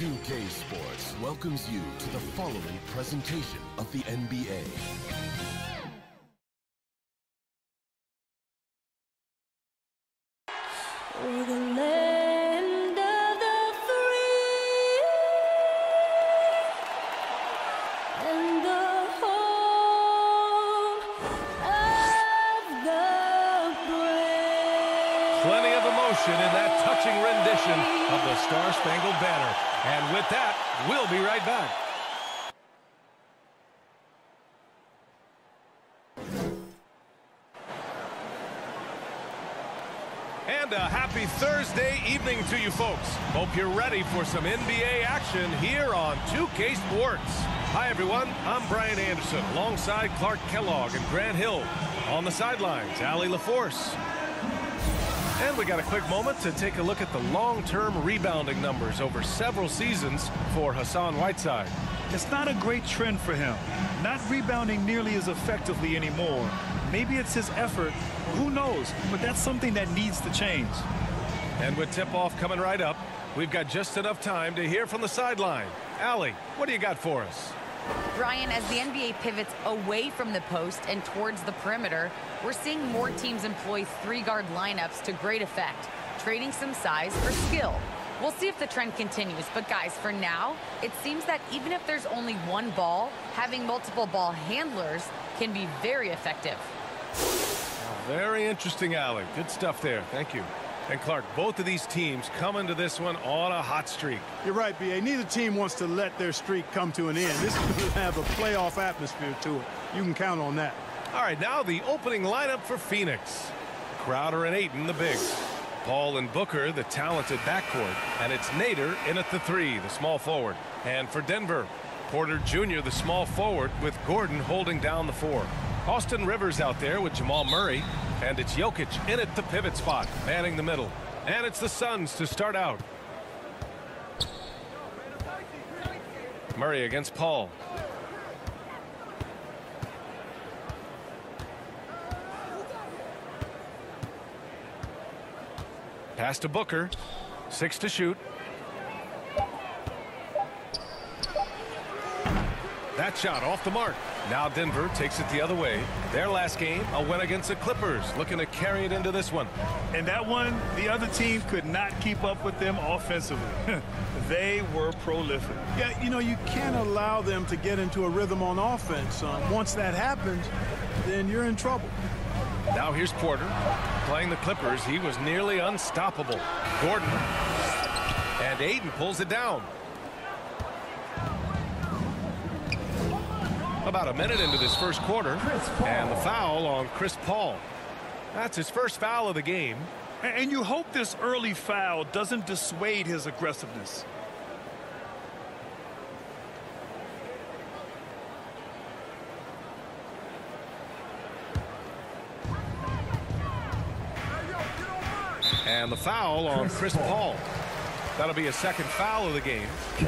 2K Sports welcomes you to the following presentation of the NBA. We're the land of the free and the home of the brave. Plenty of emotion in that touching rendition of the Star-Spangled Banner. And with that, we'll be right back. And a happy Thursday evening to you folks. Hope you're ready for some NBA action here on 2K Sports. Hi everyone, I'm Brian Anderson alongside Clark Kellogg and Grant Hill. On the sidelines, Allie LaForce. And we got a quick moment to take a look at the long-term rebounding numbers over several seasons for Hassan Whiteside. It's not a great trend for him. Not rebounding nearly as effectively anymore. Maybe it's his effort. Who knows? But that's something that needs to change. And with tip-off coming right up, we've got just enough time to hear from the sideline. Allie, what do you got for us? Brian, as the NBA pivots away from the post and towards the perimeter, we're seeing more teams employ three-guard lineups to great effect, trading some size for skill. We'll see if the trend continues, but guys, for now, it seems that even if there's only one ball, having multiple ball handlers can be very effective. Very interesting, Allie. Good stuff there. Thank you. And Clark, both of these teams come into this one on a hot streak. You're right, B.A. Neither team wants to let their streak come to an end. This will have a playoff atmosphere to it. You can count on that. All right, now the opening lineup for Phoenix. Crowder and Ayton, the bigs. Paul and Booker, the talented backcourt. And it's Nader in at the three, the small forward. And for Denver, Porter Jr., the small forward, with Gordon holding down the four. Austin Rivers out there with Jamal Murray. And it's Jokic in at the pivot spot, manning the middle. And it's the Suns to start out. Murray against Paul. Pass to Booker. 6 to shoot. That shot off the mark. Now Denver takes it the other way. Their last game, a win against the Clippers, looking to carry it into this one. And that one, the other team could not keep up with them offensively. They were prolific. Yeah, you know, you can't allow them to get into a rhythm on offense. Once that happens, then you're in trouble. Now here's Porter. Playing the Clippers, he was nearly unstoppable. Gordon. And Ayton pulls it down. About a minute into this first quarter, and the foul on Chris Paul. That's his first foul of the game. And you hope this early foul doesn't dissuade his aggressiveness. And the foul on Chris Paul. That'll be a second foul of the game.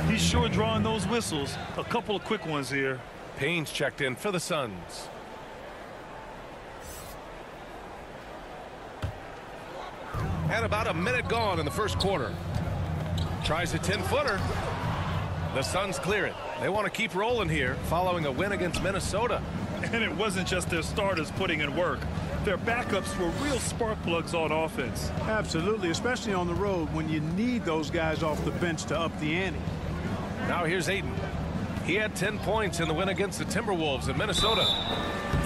He's sure drawing those whistles. A couple of quick ones here. Payne's checked in for the Suns. And about a minute gone in the first quarter. Tries a 10-footer. The Suns clear it. They want to keep rolling here following a win against Minnesota. And it wasn't just their starters putting in work. Their backups were real spark plugs on offense. Absolutely, especially on the road when you need those guys off the bench to up the ante. Now here's Ayton. He had 10 points in the win against the Timberwolves in Minnesota.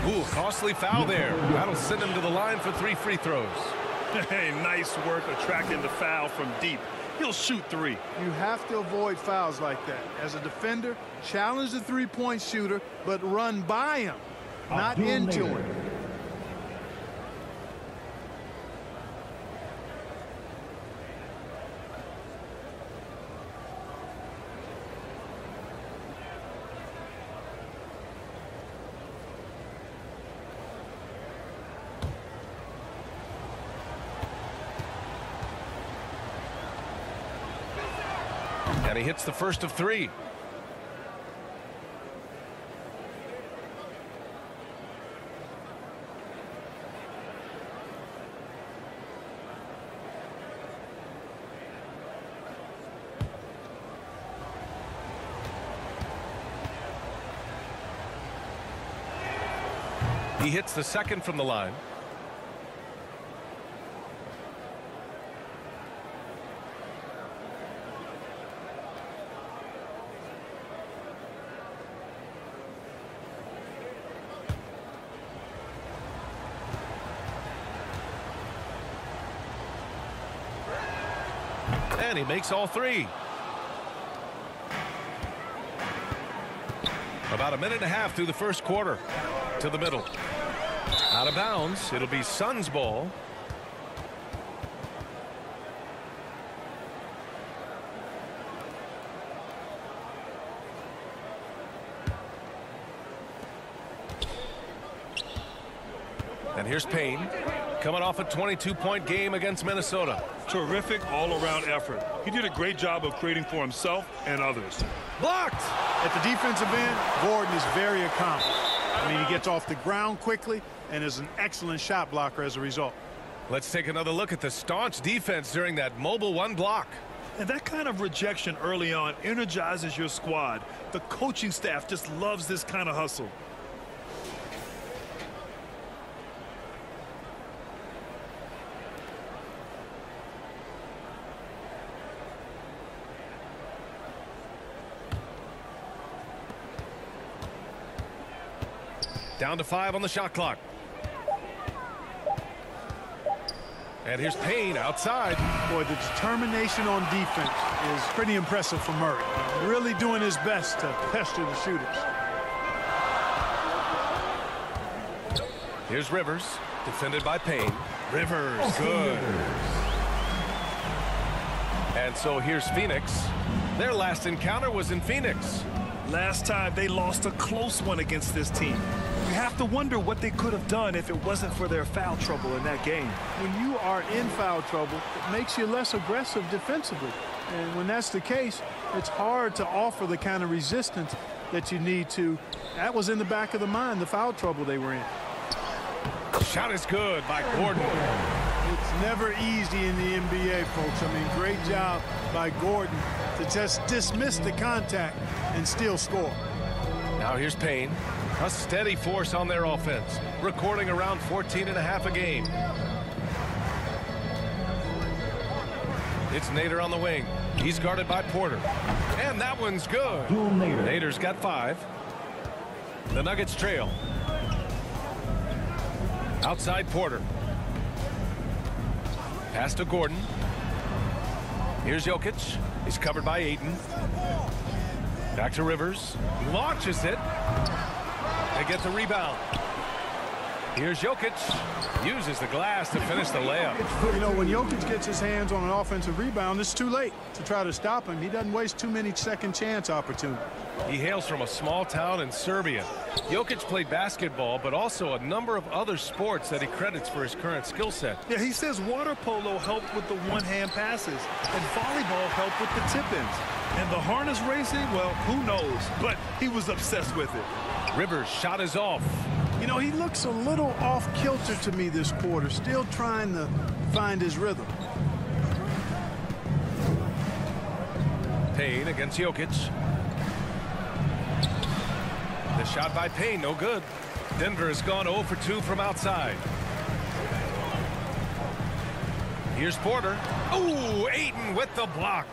Ooh, costly foul there. That'll send him to the line for 3 free throws. Hey, nice work attracting the foul from deep. He'll shoot 3. You have to avoid fouls like that. As a defender, challenge the three-point shooter, but run by him, not into him. And he hits the first of 3. He hits the second from the line. And he makes all three. About a minute and a half through the first quarter. To the middle. Out of bounds. It'll be Suns ball. And here's Payne, coming off a 22-point game against Minnesota. Terrific all-around effort. He did a great job of creating for himself and others. Blocked! At the defensive end, Gordon is very accomplished. I mean, he gets off the ground quickly and is an excellent shot blocker as a result. Let's take another look at the staunch defense during that mobile one block. And that kind of rejection early on energizes your squad. The coaching staff just loves this kind of hustle. Down to 5 on the shot clock. And here's Payne outside. Boy, the determination on defense is pretty impressive for Murray. Really doing his best to pester the shooters. Here's Rivers, defended by Payne. Rivers, good. And so here's Phoenix. Their last encounter was in Phoenix. Last time they lost a close one against this team. You have to wonder what they could have done if it wasn't for their foul trouble in that game. When you are in foul trouble, it makes you less aggressive defensively. And when that's the case, it's hard to offer the kind of resistance that you need to. That was in the back of the mind, the foul trouble they were in. Shot is good by Gordon. It's never easy in the NBA, folks. I mean, great job by Gordon to just dismiss the contact and still score. Now here's Payne. A steady force on their offense, recording around 14.5 a game. It's Nader on the wing. He's guarded by Porter. And that one's good. Nader's got 5. The Nuggets trail. Outside Porter. Pass to Gordon. Here's Jokic. He's covered by Ayton. Back to Rivers. Launches it. They get the rebound. Here's Jokic. Uses the glass to finish the layup. You know, when Jokic gets his hands on an offensive rebound, it's too late to try to stop him. He doesn't waste too many second chance opportunities. He hails from a small town in Serbia. Jokic played basketball, but also a number of other sports that he credits for his current skill set. Yeah, he says water polo helped with the one-hand passes, and volleyball helped with the tip-ins. And the harness racing, well, who knows? But he was obsessed with it. Rivers' shot is off. You know, he looks a little off-kilter to me this quarter, still trying to find his rhythm. Payne against Jokic. The shot by Payne, no good. Denver has gone 0 for 2 from outside. Here's Porter. Ooh, Ayton with the block.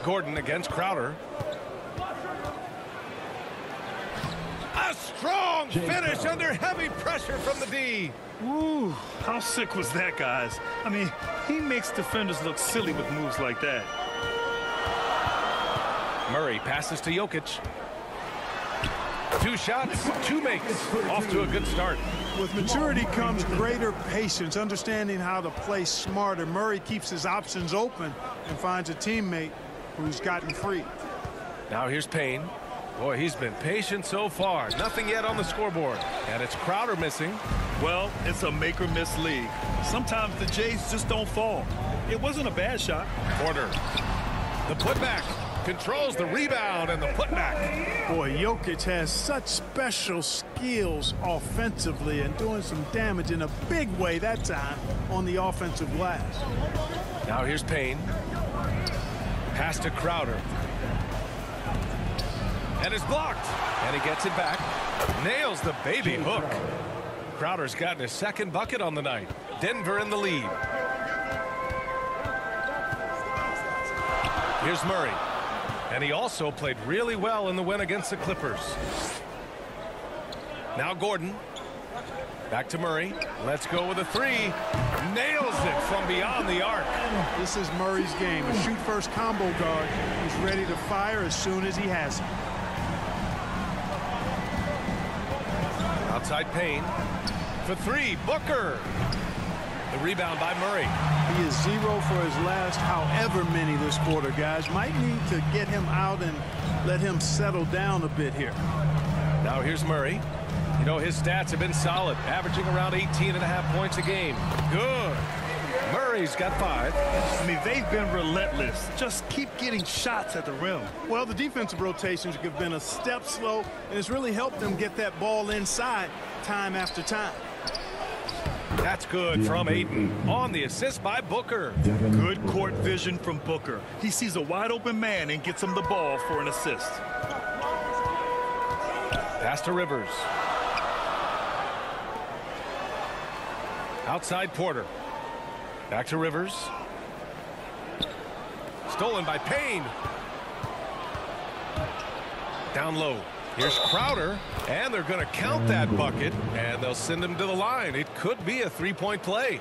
Gordon against Crowder. A strong finish under heavy pressure from the D. Ooh, how sick was that, guys? I mean, he makes defenders look silly with moves like that. Murray passes to Jokic. 2 shots, 2 makes. Off to a good start. With maturity comes greater patience, understanding how to play smarter. Murray keeps his options open and finds a teammate who's gotten free. Now here's Payne. Boy, he's been patient so far. Nothing yet on the scoreboard. And it's Crowder missing. Well, it's a make-or-miss league. Sometimes the Jays just don't fall. It wasn't a bad shot. Porter. The putback. Controls the rebound and the putback. Boy, Jokic has such special skills offensively and doing some damage in a big way that time on the offensive glass. Now here's Payne. Pass to Crowder. and is blocked. And he gets it back. Nails the baby hook. Crowder's gotten his second bucket on the night. Denver in the lead. Here's Murray. And he also played really well in the win against the Clippers. Now Gordon. Back to Murray. Let's go with a three. Nails it from beyond the arc. This is Murray's game. A shoot-first combo guard. He's ready to fire as soon as he has it. Outside Payne. For three, Booker. The rebound by Murray. He is 0 for his last however many this quarter, guys. Might need to get him out and let him settle down a bit here. Now here's Murray. You know, his stats have been solid, averaging around 18.5 points a game. Good. Murray's got 5. I mean, they've been relentless. Just keep getting shots at the rim. Well, the defensive rotations have been a step slow, and it's really helped them get that ball inside time after time. That's good from Ayton. On the assist by Booker. Good court vision from Booker. He sees a wide open man and gets him the ball for an assist. Pass to Rivers. Outside Porter. Back to Rivers. Stolen by Payne. Down low. Here's Crowder, and they're going to count that bucket, and they'll send him to the line. It could be a three-point play.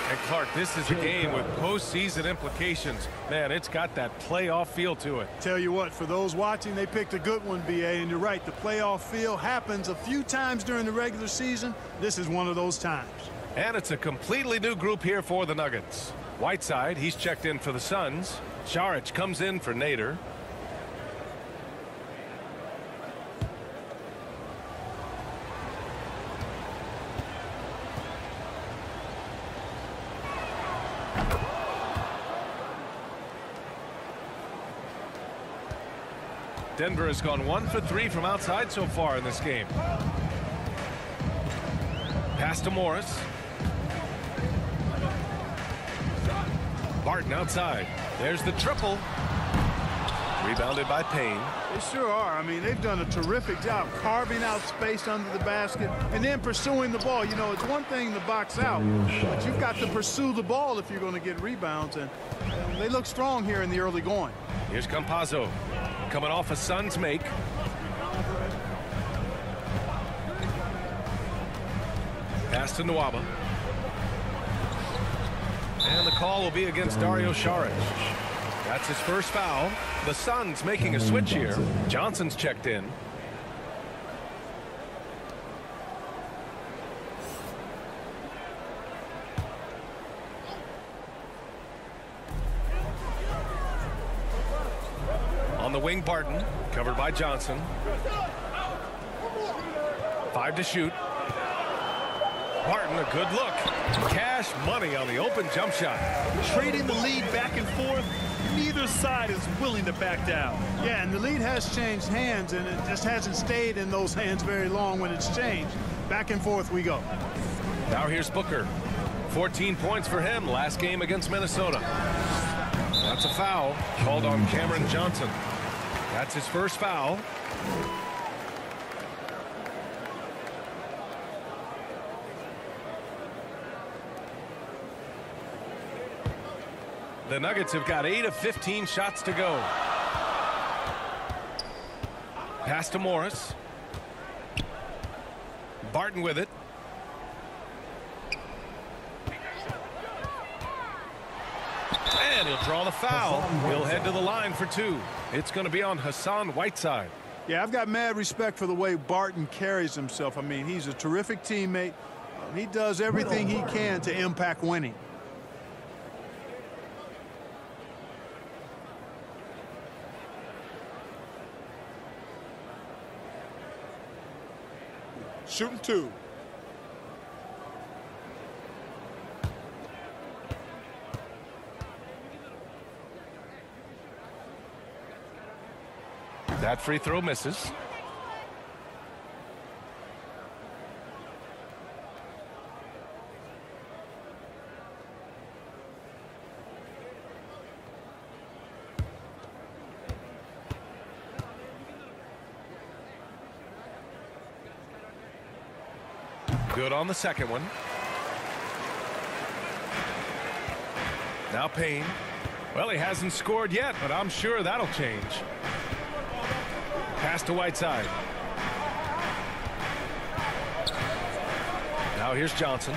And Clark, this is a game with postseason implications. Man, it's got that playoff feel to it. Tell you what, for those watching, they picked a good one, BA, and you're right. The playoff feel happens a few times during the regular season. This is one of those times. And it's a completely new group here for the Nuggets. Whiteside, he's checked in for the Suns. Saric comes in for Nader. Denver has gone 1 for 3 from outside so far in this game. Pass to Morris. Barton outside. There's the triple. Rebounded by Payne. They sure are. I mean, they've done a terrific job carving out space under the basket and then pursuing the ball. You know, it's one thing to box out, but you've got to pursue the ball if you're going to get rebounds, and they look strong here in the early going. Here's Campazzo. Coming off a Suns make. Pass to Nwaba. And the call will be against Dario Saric. That's his first foul. The Suns making a switch here. Johnson's checked in. On the wing, Barton, covered by Johnson. 5 to shoot. Barton, a good look. Cash money on the open jump shot. Trading the lead back and forth. Neither side is willing to back down. Yeah, and the lead has changed hands, and it just hasn't stayed in those hands very long when it's changed. Back and forth we go. Now here's Booker. 14 points for him last game against Minnesota. That's a foul called on Cameron Johnson. That's his first foul. The Nuggets have got 8 of 15 shots to go. Pass to Morris. Barton with it. And he'll draw the foul. He'll head to the line for 2. It's going to be on Hassan Whiteside. Yeah, I've got mad respect for the way Barton carries himself. I mean, he's a terrific teammate. He does everything he can to impact winning. Shooting 2. That free throw misses. Good on the second one. Now Payne. Well, he hasn't scored yet, but I'm sure that'll change. Pass to Whiteside. Now here's Johnson.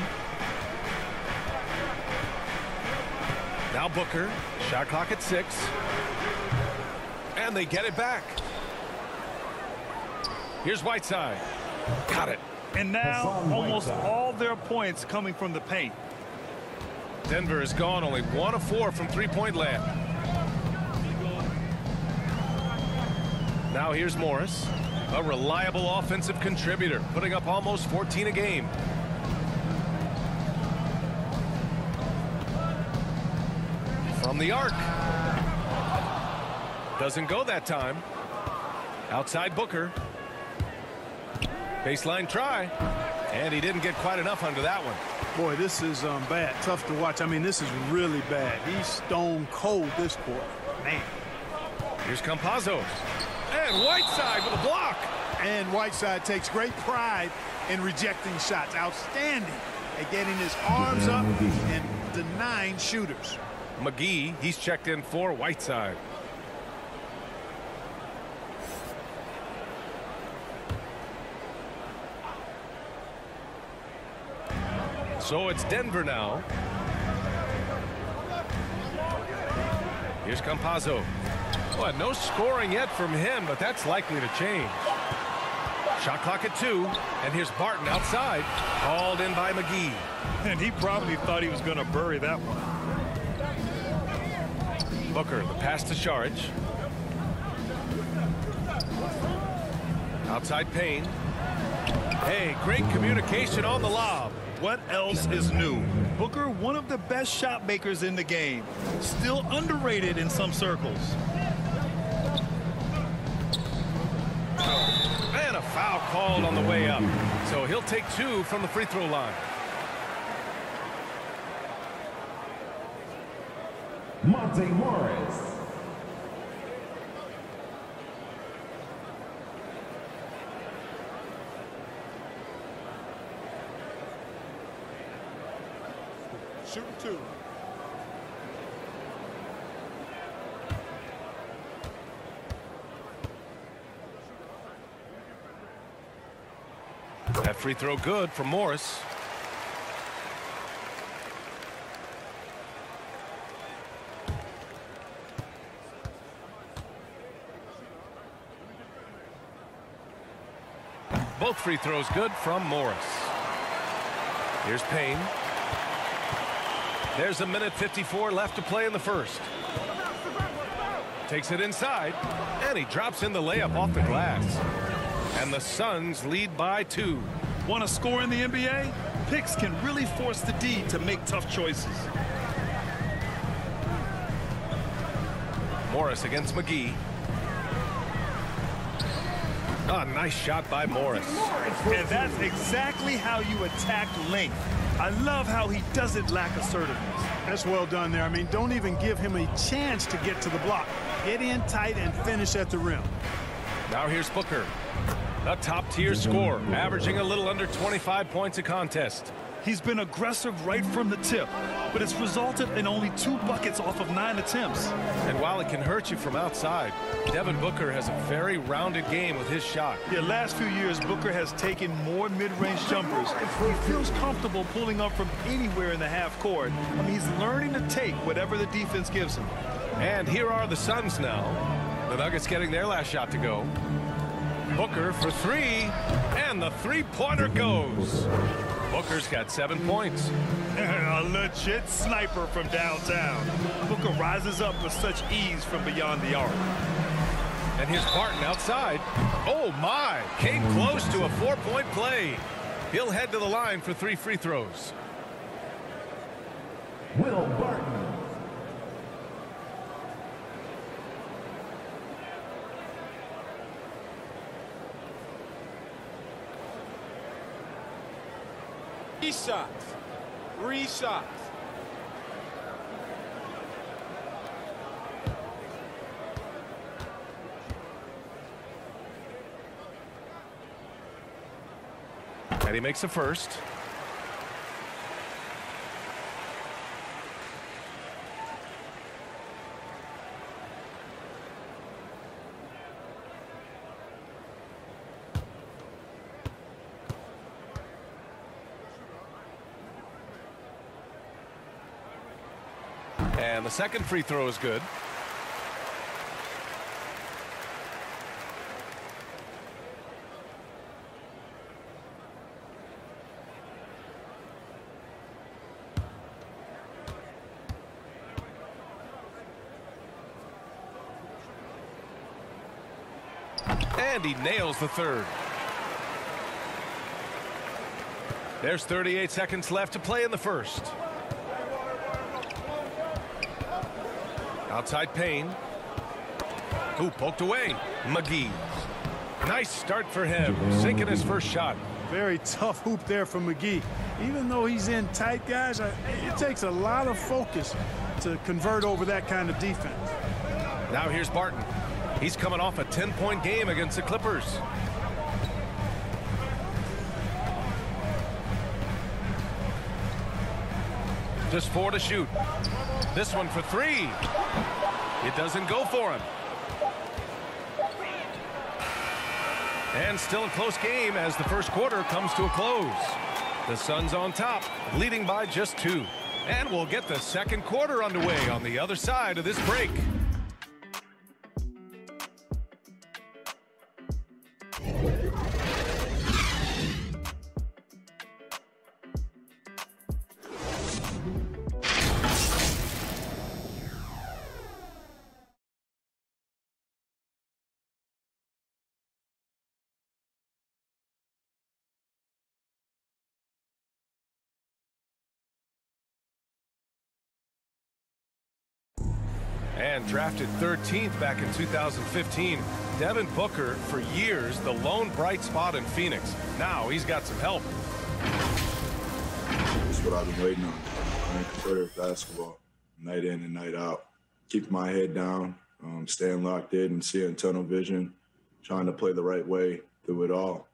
Now Booker. Shot clock at 6. And they get it back. Here's Whiteside. Got it. And now almost all their points coming from the paint. Denver has gone only 1 of 4 from three-point land. Now here's Morris, a reliable offensive contributor, putting up almost 14 a game. From the arc. Doesn't go that time. Outside Booker. Baseline try. And he didn't get quite enough under that one. Boy, this is bad. Tough to watch. I mean, this is really bad. He's stone cold this quarter. Man. Here's Campazzo. And Whiteside with a block. And Whiteside takes great pride in rejecting shots. Outstanding at getting his arms up and denying shooters. McGee, he's checked in for Whiteside. So it's Denver now. Here's Campazzo. Well, no scoring yet from him, but that's likely to change. Shot clock at 2, and here's Barton outside, called in by McGee. And he probably thought he was going to bury that one. Booker, the pass to Saric. Outside Payne. Hey, great communication on the lob. What else is new? Booker, one of the best shot makers in the game. Still underrated in some circles. And a foul called on the way up. So he'll take 2 from the free throw line. Monte Morris. Shooting 2. That free throw good from Morris. Both free throws good from Morris. Here's Payne. There's 1:54 left to play in the first. Takes it inside, and he drops in the layup off the glass. And the Suns lead by 2. Want to score in the NBA? Picks can really force the D to make tough choices. Morris against McGee. A nice shot by Morris. And that's exactly how you attack length. I love how he doesn't lack assertiveness. That's well done there. I mean, don't even give him a chance to get to the block. Get in tight and finish at the rim. Now here's Booker. A top-tier scorer, averaging a little under 25 points a contest. He's been aggressive right from the tip, but it's resulted in only 2 buckets off of 9 attempts. And while it can hurt you from outside, Devin Booker has a very rounded game with his shot. Yeah, last few years, Booker has taken more mid-range jumpers. He feels comfortable pulling up from anywhere in the half court. I mean, he's learning to take whatever the defense gives him. And here are the Suns now. The Nuggets getting their last shot to go. Booker for 3, and the three-pointer goes. Booker's got 7 points. A legit sniper from downtown. Booker rises up with such ease from beyond the arc. And here's Barton outside. Oh, my. Came close to a 4-point play. He'll head to the line for 3 free throws. Will Barton. Shots. 3 shots. And he makes the first. And the second free throw is good. And he nails the third. There's 38 seconds left to play in the first. Outside Payne. Ooh, poked away. McGee. Nice start for him. Sinking his first shot. Very tough hoop there for McGee. Even though he's in tight, guys, it takes a lot of focus to convert over that kind of defense. Now here's Barton. He's coming off a 10-point game against the Clippers. Just 4 to shoot. This one for 3. It doesn't go for him. And still a close game as the first quarter comes to a close. The Suns on top, leading by just 2. And we'll get the second quarter underway on the other side of this break. And drafted 13th back in 2015, Devin Booker, for years, the lone bright spot in Phoenix. Now he's got some help. That's what I've been waiting on. Playing competitive basketball, night in and night out. Keep my head down, staying locked in and seeing tunnel vision, trying to play the right way through it all.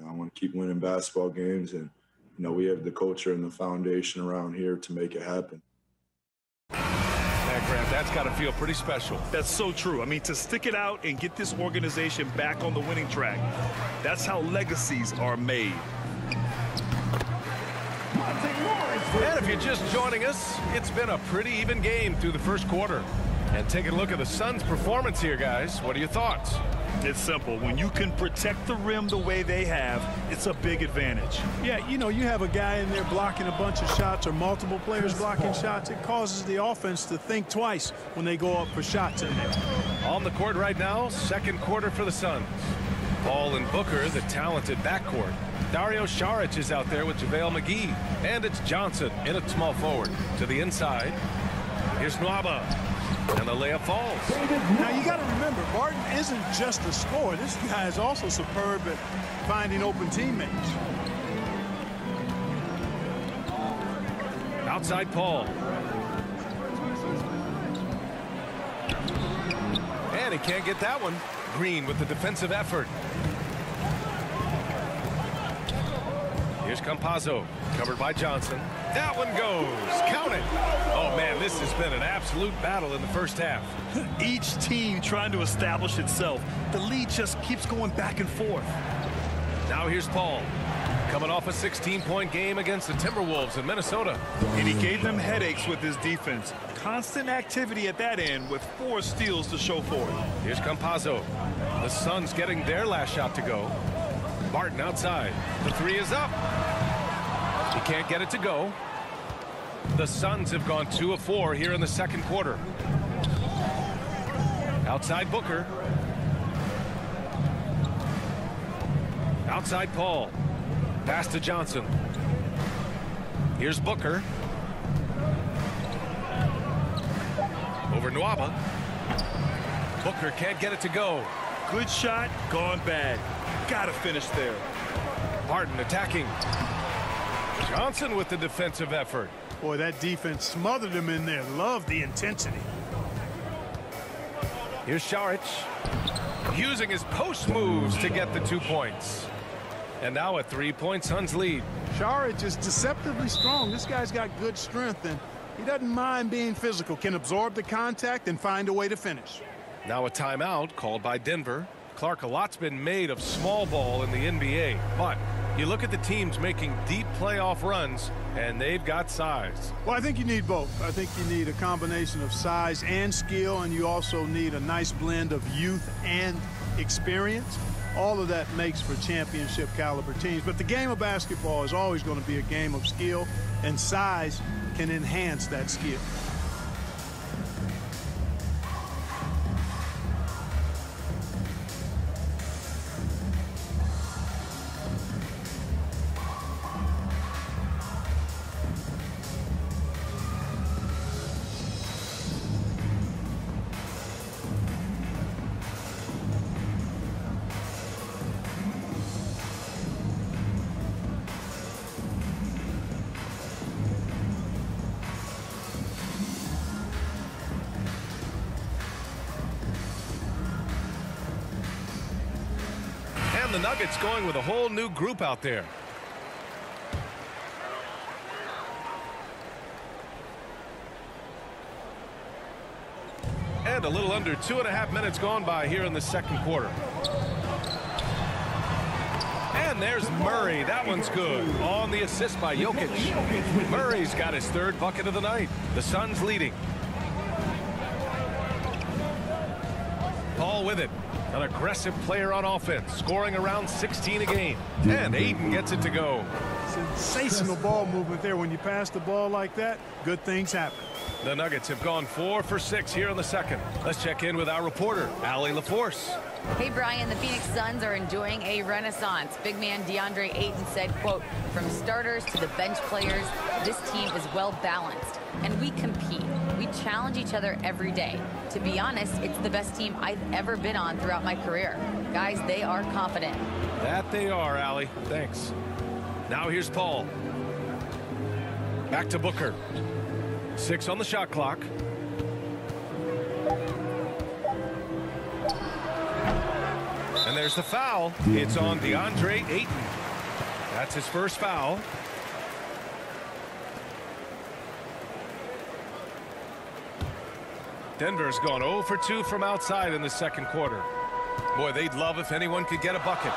I want to keep winning basketball games, and we have the culture and the foundation around here to make it happen. Grant, that's got to feel pretty special. That's so true. I mean, to stick it out and get this organization back on the winning track, that's how legacies are made. And if you're just joining us, it's been a pretty even game through the first quarter. And taking a look at the Suns' performance here, guys. What are your thoughts? It's simple. When you can protect the rim the way they have, it's a big advantage. Yeah, you have a guy in there blocking a bunch of shots or multiple players blocking shots. It causes the offense to think twice when they go up for shots in there. On the court right now, second quarter for the Suns. Paul and Booker, the talented backcourt. Dario Saric is out there with JaVale McGee. And it's Johnson in at small forward. To the inside. Here's Nwaba. And the layup falls. Now, you got to remember, Barton isn't just a scorer. This guy is also superb at finding open teammates. Outside Paul. And he can't get that one. Green with the defensive effort. Here's Campazzo, covered by Johnson. That one goes. Count it. Oh, man, this has been an absolute battle in the first half. Each team trying to establish itself. The lead just keeps going back and forth. Now here's Paul, coming off a 16-point game against the Timberwolves in Minnesota. And he gave them headaches with his defense. Constant activity at that end with 4 steals to show for it. Here's Campazzo. The Suns getting their last shot to go. Barton outside. The 3 is up. He can't get it to go. The Suns have gone 2 of 4 here in the second quarter. Outside Booker. Outside Paul. Pass to Johnson. Here's Booker. Over Nwaba. Booker can't get it to go. Good shot, gone bad. Gotta finish there. Barton attacking. Johnson with the defensive effort. Boy, that defense smothered him in there. Love the intensity. Here's Saric using his post moves to get the 2 points. And now a 3-point Suns lead. Saric is deceptively strong. This guy's got good strength, and he doesn't mind being physical, can absorb the contact and find a way to finish. Now a timeout called by Denver. Clark, a lot's been made of small ball in the NBA, but you look at the teams making deep playoff runs, and they've got size. Well, I think you need both. I think you need a combination of size and skill, and you also need a nice blend of youth and experience. All of that makes for championship caliber teams. But the game of basketball is always going to be a game of skill, and size can enhance that skill. The Nuggets going with a whole new group out there. And a little under 2.5 minutes gone by here in the second quarter. And there's Murray. That one's good. On the assist by Jokic. Murray's got his third bucket of the night. The Suns leading. Paul with it. An aggressive player on offense, scoring around 16 a game. And Ayton gets it to go. Sensational ball movement there. When you pass the ball like that, good things happen. The Nuggets have gone 4 for 6 here in the second. Let's check in with our reporter, Allie LaForce. Hey, Brian, the Phoenix Suns are enjoying a renaissance. Big man DeAndre Ayton said, quote, from starters to the bench players, this team is well balanced, and we compete. We challenge each other every day. To be honest, it's the best team I've ever been on throughout my career. Guys, they are confident. That they are, Allie. Thanks. Now here's Paul. Back to Booker. 6 on the shot clock. And there's the foul. It's on DeAndre Ayton. That's his first foul. Denver's gone 0 for 2 from outside in the second quarter. Boy, they'd love if anyone could get a bucket.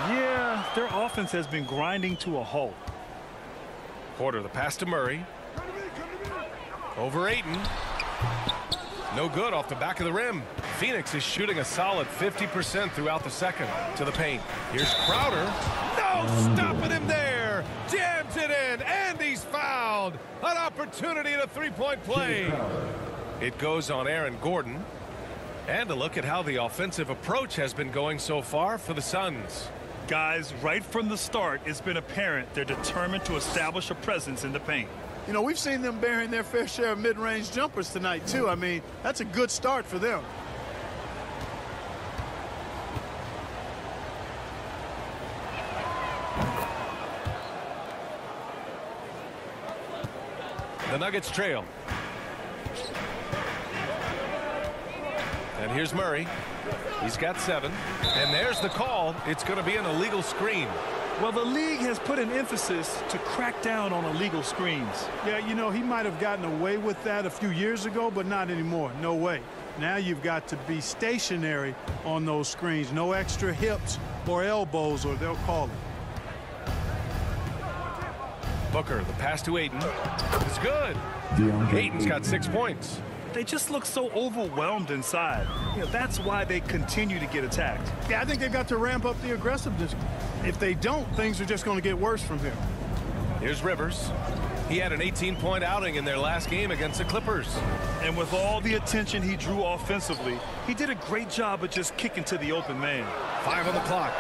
Yeah, their offense has been grinding to a halt. Porter, the pass to Murray. Over Ayton. No good off the back of the rim. Phoenix is shooting a solid 50% throughout the second. To the paint. Here's Crowder. No stopping him there. Jams it in, and he's fouled. An opportunity at a three-point play. It goes on Aaron Gordon. And a look at how the offensive approach has been going so far for the Suns. Guys, right from the start, it's been apparent they're determined to establish a presence in the paint. You know, we've seen them bearing their fair share of mid-range jumpers tonight, too. I mean, that's a good start for them. The Nuggets trail. And here's Murray. He's got 7. And there's the call. It's going to be an illegal screen. Well, the league has put an emphasis to crack down on illegal screens. Yeah, you know, he might have gotten away with that a few years ago, but not anymore. No way. Now you've got to be stationary on those screens. No extra hips or elbows, or they'll call it. Booker, the pass to Ayton. It's good. Ayton's got 6 points. They just look so overwhelmed inside. You know, that's why they continue to get attacked. Yeah, I think they've got to ramp up the aggressiveness. If they don't, things are just going to get worse from here. Here's Rivers. He had an 18-point outing in their last game against the Clippers. And with all the attention he drew offensively, he did a great job of just kicking to the open man. 5 on the clock.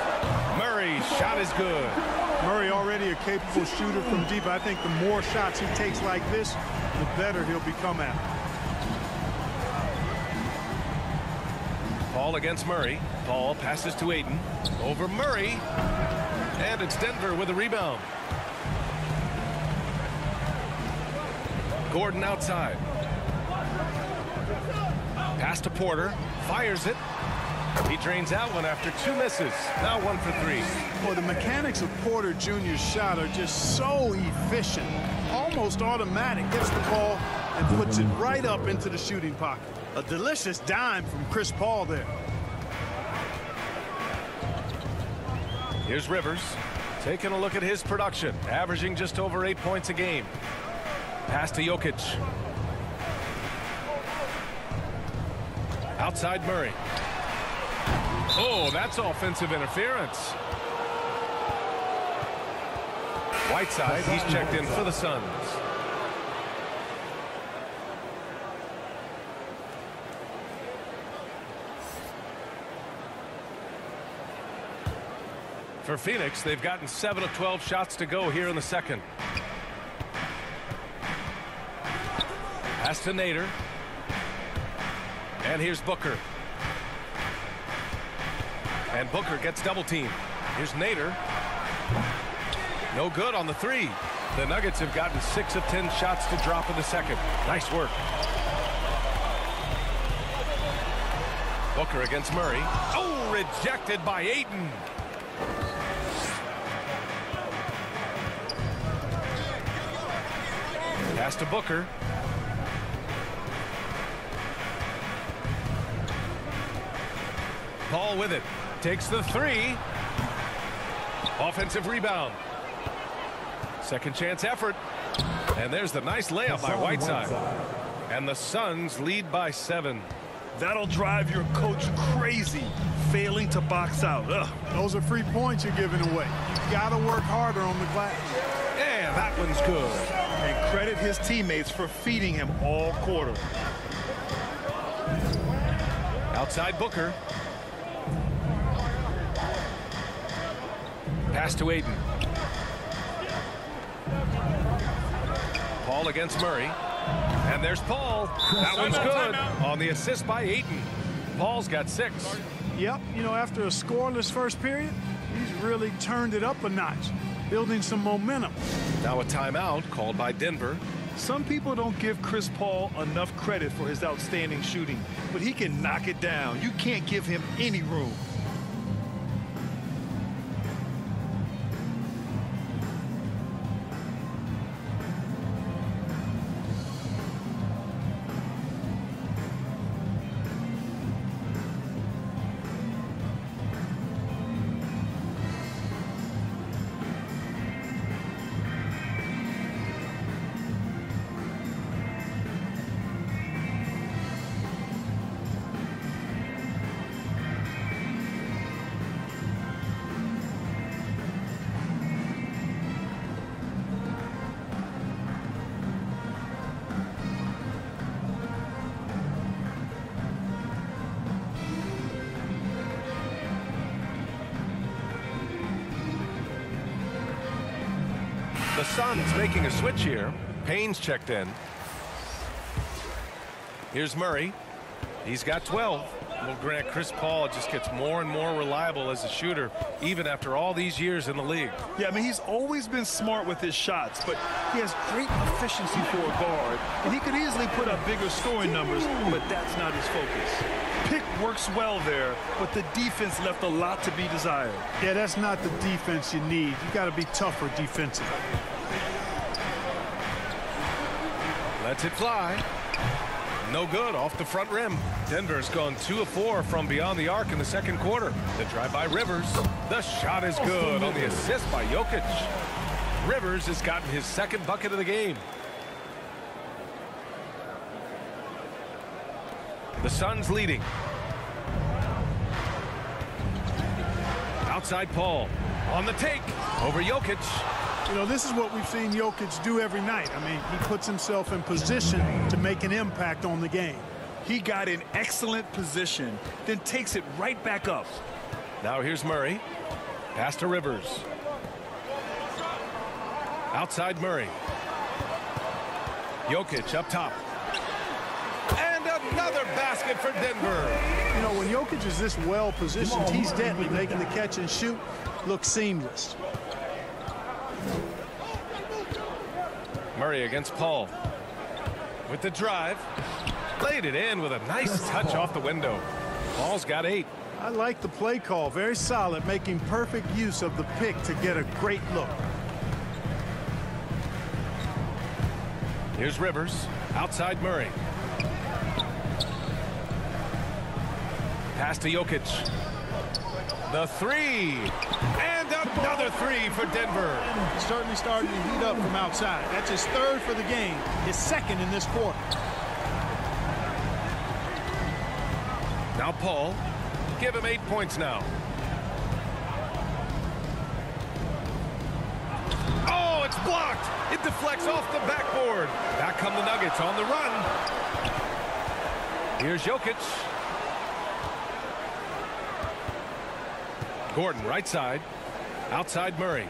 Murray's shot is good. Murray already a capable shooter from deep. I think the more shots he takes like this, the better he'll become at it. Paul against Murray. Paul passes to Ayton. Over Murray. And it's Denver with a rebound. Gordon outside. Pass to Porter. Fires it. He drains out one after 2 misses. Now 1 for 3. Well, the mechanics of Porter Jr.'s shot are just so efficient. Almost automatic. Gets the ball and puts it right up into the shooting pocket. A delicious dime from Chris Paul there. Here's Rivers. Taking a look at his production. Averaging just over 8 points a game. Pass to Jokic. Outside Murray. Oh, that's offensive interference. Whiteside, he's checked in for the Suns. For Phoenix, they've gotten 7 of 12 shots to go here in the second. Pass to Nader. And here's Booker. And Booker gets double teamed. Here's Nader. No good on the 3. The Nuggets have gotten 6 of 10 shots to drop in the second. Nice work. Booker against Murray. Oh, rejected by Ayton. Pass to Booker. Paul with it. Takes the 3. Offensive rebound. Second chance effort. And there's the nice layup by Whiteside. And the Suns lead by 7. That'll drive your coach crazy, failing to box out. Ugh. Those are free points you're giving away. You got to work harder on the glass. Yeah, that one's good. And credit his teammates for feeding him all quarter. Outside Booker. Pass to Ayton. Paul against Murray. And there's Paul. That one's good on the assist by Ayton. Paul's got 6. Yep, you know, after a scoreless first period, he's really turned it up a notch, building some momentum. Now a timeout called by Denver. Some people don't give Chris Paul enough credit for his outstanding shooting, but he can knock it down. You can't give him any room. The Suns making a switch here. Payne's checked in. Here's Murray. He's got 12. Well, Grant, Chris Paul just gets more and more reliable as a shooter, even after all these years in the league. Yeah, I mean, he's always been smart with his shots, but he has great efficiency for a guard, and he could easily put up bigger scoring numbers, but that's not his focus. Pick works well there, but the defense left a lot to be desired. Yeah, that's not the defense you need. You got to be tougher defensively. Lets it fly. No good off the front rim. Denver's gone 2 of 4 from beyond the arc in the second quarter. The drive by Rivers. The shot is good on the assist by Jokic. Rivers has gotten his second bucket of the game. The Suns leading. Outside Paul. On the take. Over Jokic. You know, this is what we've seen Jokic do every night. I mean, he puts himself in position to make an impact on the game. He got in excellent position, then takes it right back up. Now here's Murray. Pass to Rivers. Outside Murray. Jokic up top. And another basket for Denver. You know, when Jokic is this well positioned, he's deadly, making the catch and shoot look seamless. Murray against Paul. With the drive. Laid it in with a nice touch off the window. Paul's got 8. I like the play call. Very solid, making perfect use of the pick to get a great look. Here's Rivers. Outside Murray. Pass to Jokic. The three. And another three for Denver. He's certainly starting to heat up from outside. That's his third for the game, his second in this quarter. Now Paul. Give him 8 points now. Oh, it's blocked. It deflects off the backboard. Back come the Nuggets on the run. Here's Jokic. Gordon right side. Outside Murray.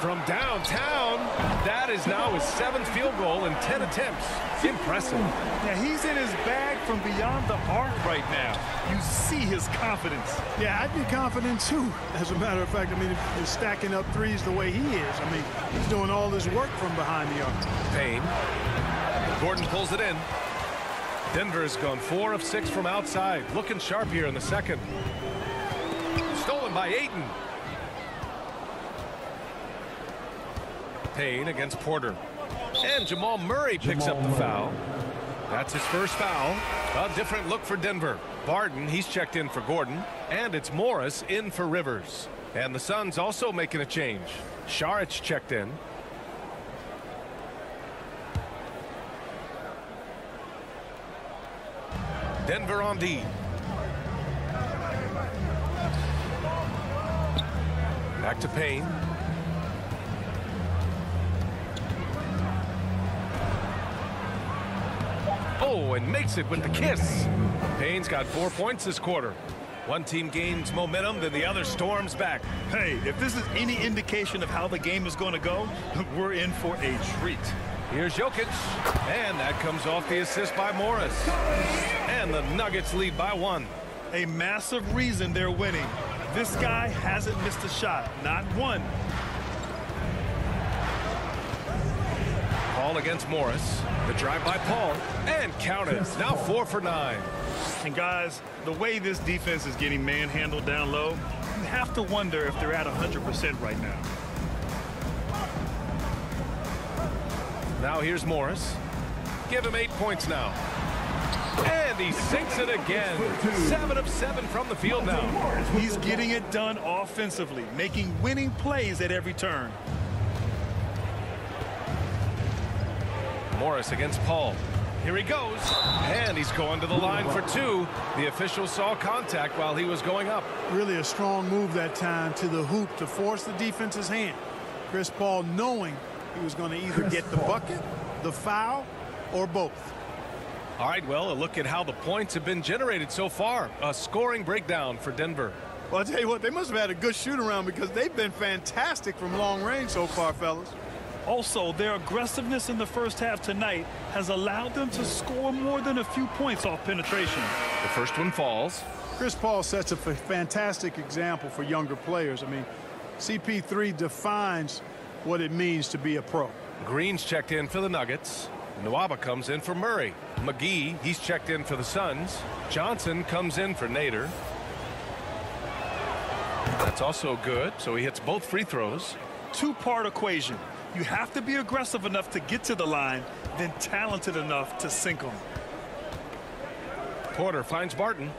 From downtown, that is now his 7th field goal in 10 attempts. Impressive. Yeah, he's in his bag from beyond the arc right now. You see his confidence. Yeah, I'd be confident too. As a matter of fact, I mean, if you're stacking up threes the way he is, I mean, he's doing all this work from behind the arc. Payne. Gordon pulls it in. Denver has gone 4 of 6 from outside. Looking sharp here in the second. Stolen by Ayton. Payne against Porter. And Jamal Murray picks up the foul. That's his first foul. A different look for Denver. Barton, he's checked in for Gordon. And it's Morris in for Rivers. And the Suns also making a change. Saric checked in. Denver on D. Back to Payne. Oh, and makes it with the kiss. Payne's got 4 points this quarter. One team gains momentum, then the other storms back. Hey, if this is any indication of how the game is going to go, we're in for a treat. Here's Jokic, and that comes off the assist by Morris. And the Nuggets lead by 1. A massive reason they're winning. This guy hasn't missed a shot, not one. Paul against Morris. The drive by Paul, and counted. Now 4 for 9. And guys, the way this defense is getting manhandled down low, you have to wonder if they're at 100% right now. Now here's Morris. Give him 8 points now. And he sinks it again. 7 of 7 from the field now. He's getting it done offensively, making winning plays at every turn. Morris against Paul. Here he goes. And he's going to the line for 2. The official saw contact while he was going up. Really a strong move that time to the hoop to force the defense's hand. Chris Paul knowing he was going to either get the bucket, the foul, or both. All right, well, a look at how the points have been generated so far. A scoring breakdown for Denver. Well, I'll tell you what, they must have had a good shoot-around because they've been fantastic from long range so far, fellas. Also, their aggressiveness in the first half tonight has allowed them to score more than a few points off penetration. The first one falls. Chris Paul sets a fantastic example for younger players. I mean, CP3 defines what it means to be a pro. Green's checked in for the Nuggets. Nwaba comes in for Murray. McGee, he's checked in for the Suns. Johnson comes in for Nader. That's also good, so he hits both free throws. Two-part equation. You have to be aggressive enough to get to the line, then talented enough to sink them. Porter finds Barton.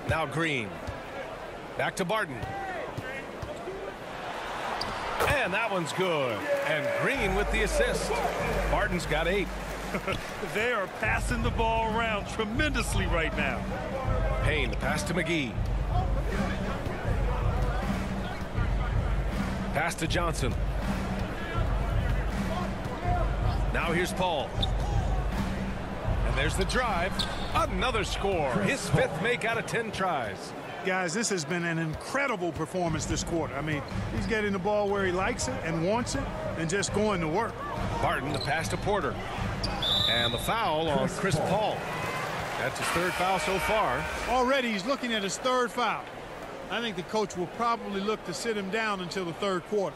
Now Green. Back to Barton. And that one's good. And Green with the assist. Barton's got 8. They are passing the ball around tremendously right now. Payne, the pass to McGee. Pass to Johnson. Now here's Paul. And there's the drive. Another score. His 5th make out of 10 tries. Guys, this has been an incredible performance this quarter. I mean, he's getting the ball where he likes it and wants it and just going to work. Barton, the pass to Porter. And the foul on Chris Paul. That's his 3rd foul so far. Already he's looking at his 3rd foul. I think the coach will probably look to sit him down until the 3rd quarter.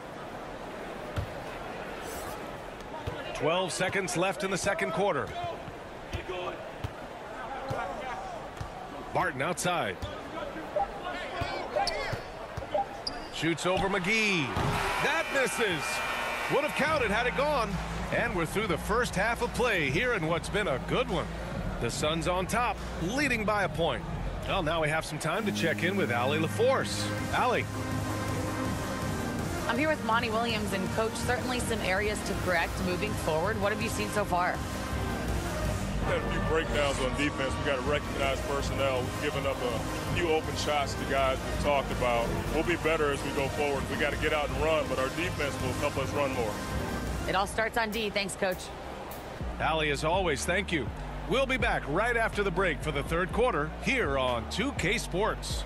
12 seconds left in the second quarter. Barton outside. Shoots over McGee. That misses. Would have counted had it gone. And we're through the first half of play here in what's been a good one. The Suns on top, leading by a point. Well, now we have some time to check in with Allie LaForce. Allie. I'm here with Monty Williams, and Coach, certainly some areas to correct moving forward. What have you seen so far? We had a few breakdowns on defense. We got to recognize personnel. We've given up a few open shots to guys we've talked about. We'll be better as we go forward. We got to get out and run, but our defense will help us run more. It all starts on D. Thanks, Coach. Allie, as always, thank you. We'll be back right after the break for the third quarter here on 2K Sports.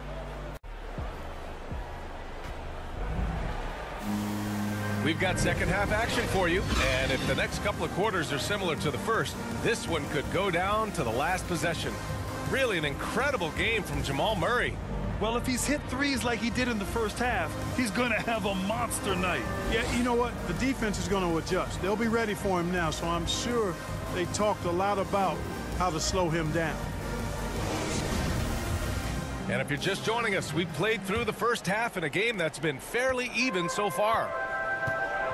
We've got second half action for you, and if the next couple of quarters are similar to the first, this one could go down to the last possession. Really an incredible game from Jamal Murray. Well, if he's hit threes like he did in the first half, he's going to have a monster night. Yeah, you know what? The defense is going to adjust. They'll be ready for him now, so I'm sure they talked a lot about how to slow him down. And if you're just joining us, we've played through the first half in a game that's been fairly even so far.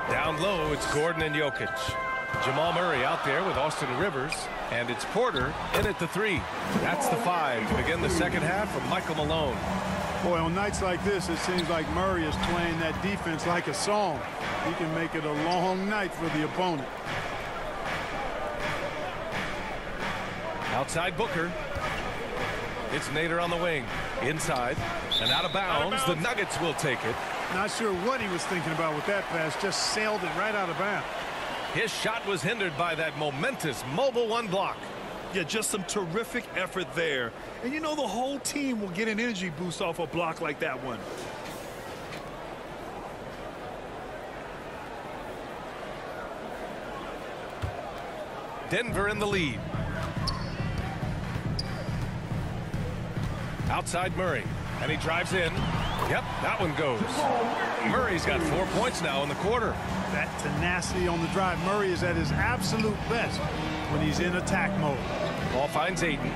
Down low, it's Gordon and Jokic. Jamal Murray out there with Austin Rivers, and it's Porter in at the 3. That's the 5 to begin the second half from Michael Malone. Boy, on nights like this, it seems like Murray is playing that defense like a song. He can make it a long night for the opponent. Outside Booker. It's Nader on the wing. Inside and out of bounds. The Nuggets will take it. Not sure what he was thinking about with that pass. Just sailed it right out of bounds. His shot was hindered by that momentous mobile one block. Yeah, just some terrific effort there. And you know the whole team will get an energy boost off a block like that one. Denver in the lead. Outside Murray, and he drives in. Yep, that one goes. Murray's got 4 points now in the quarter. That tenacity on the drive. Murray is at his absolute best when he's in attack mode. Ball finds Ayton.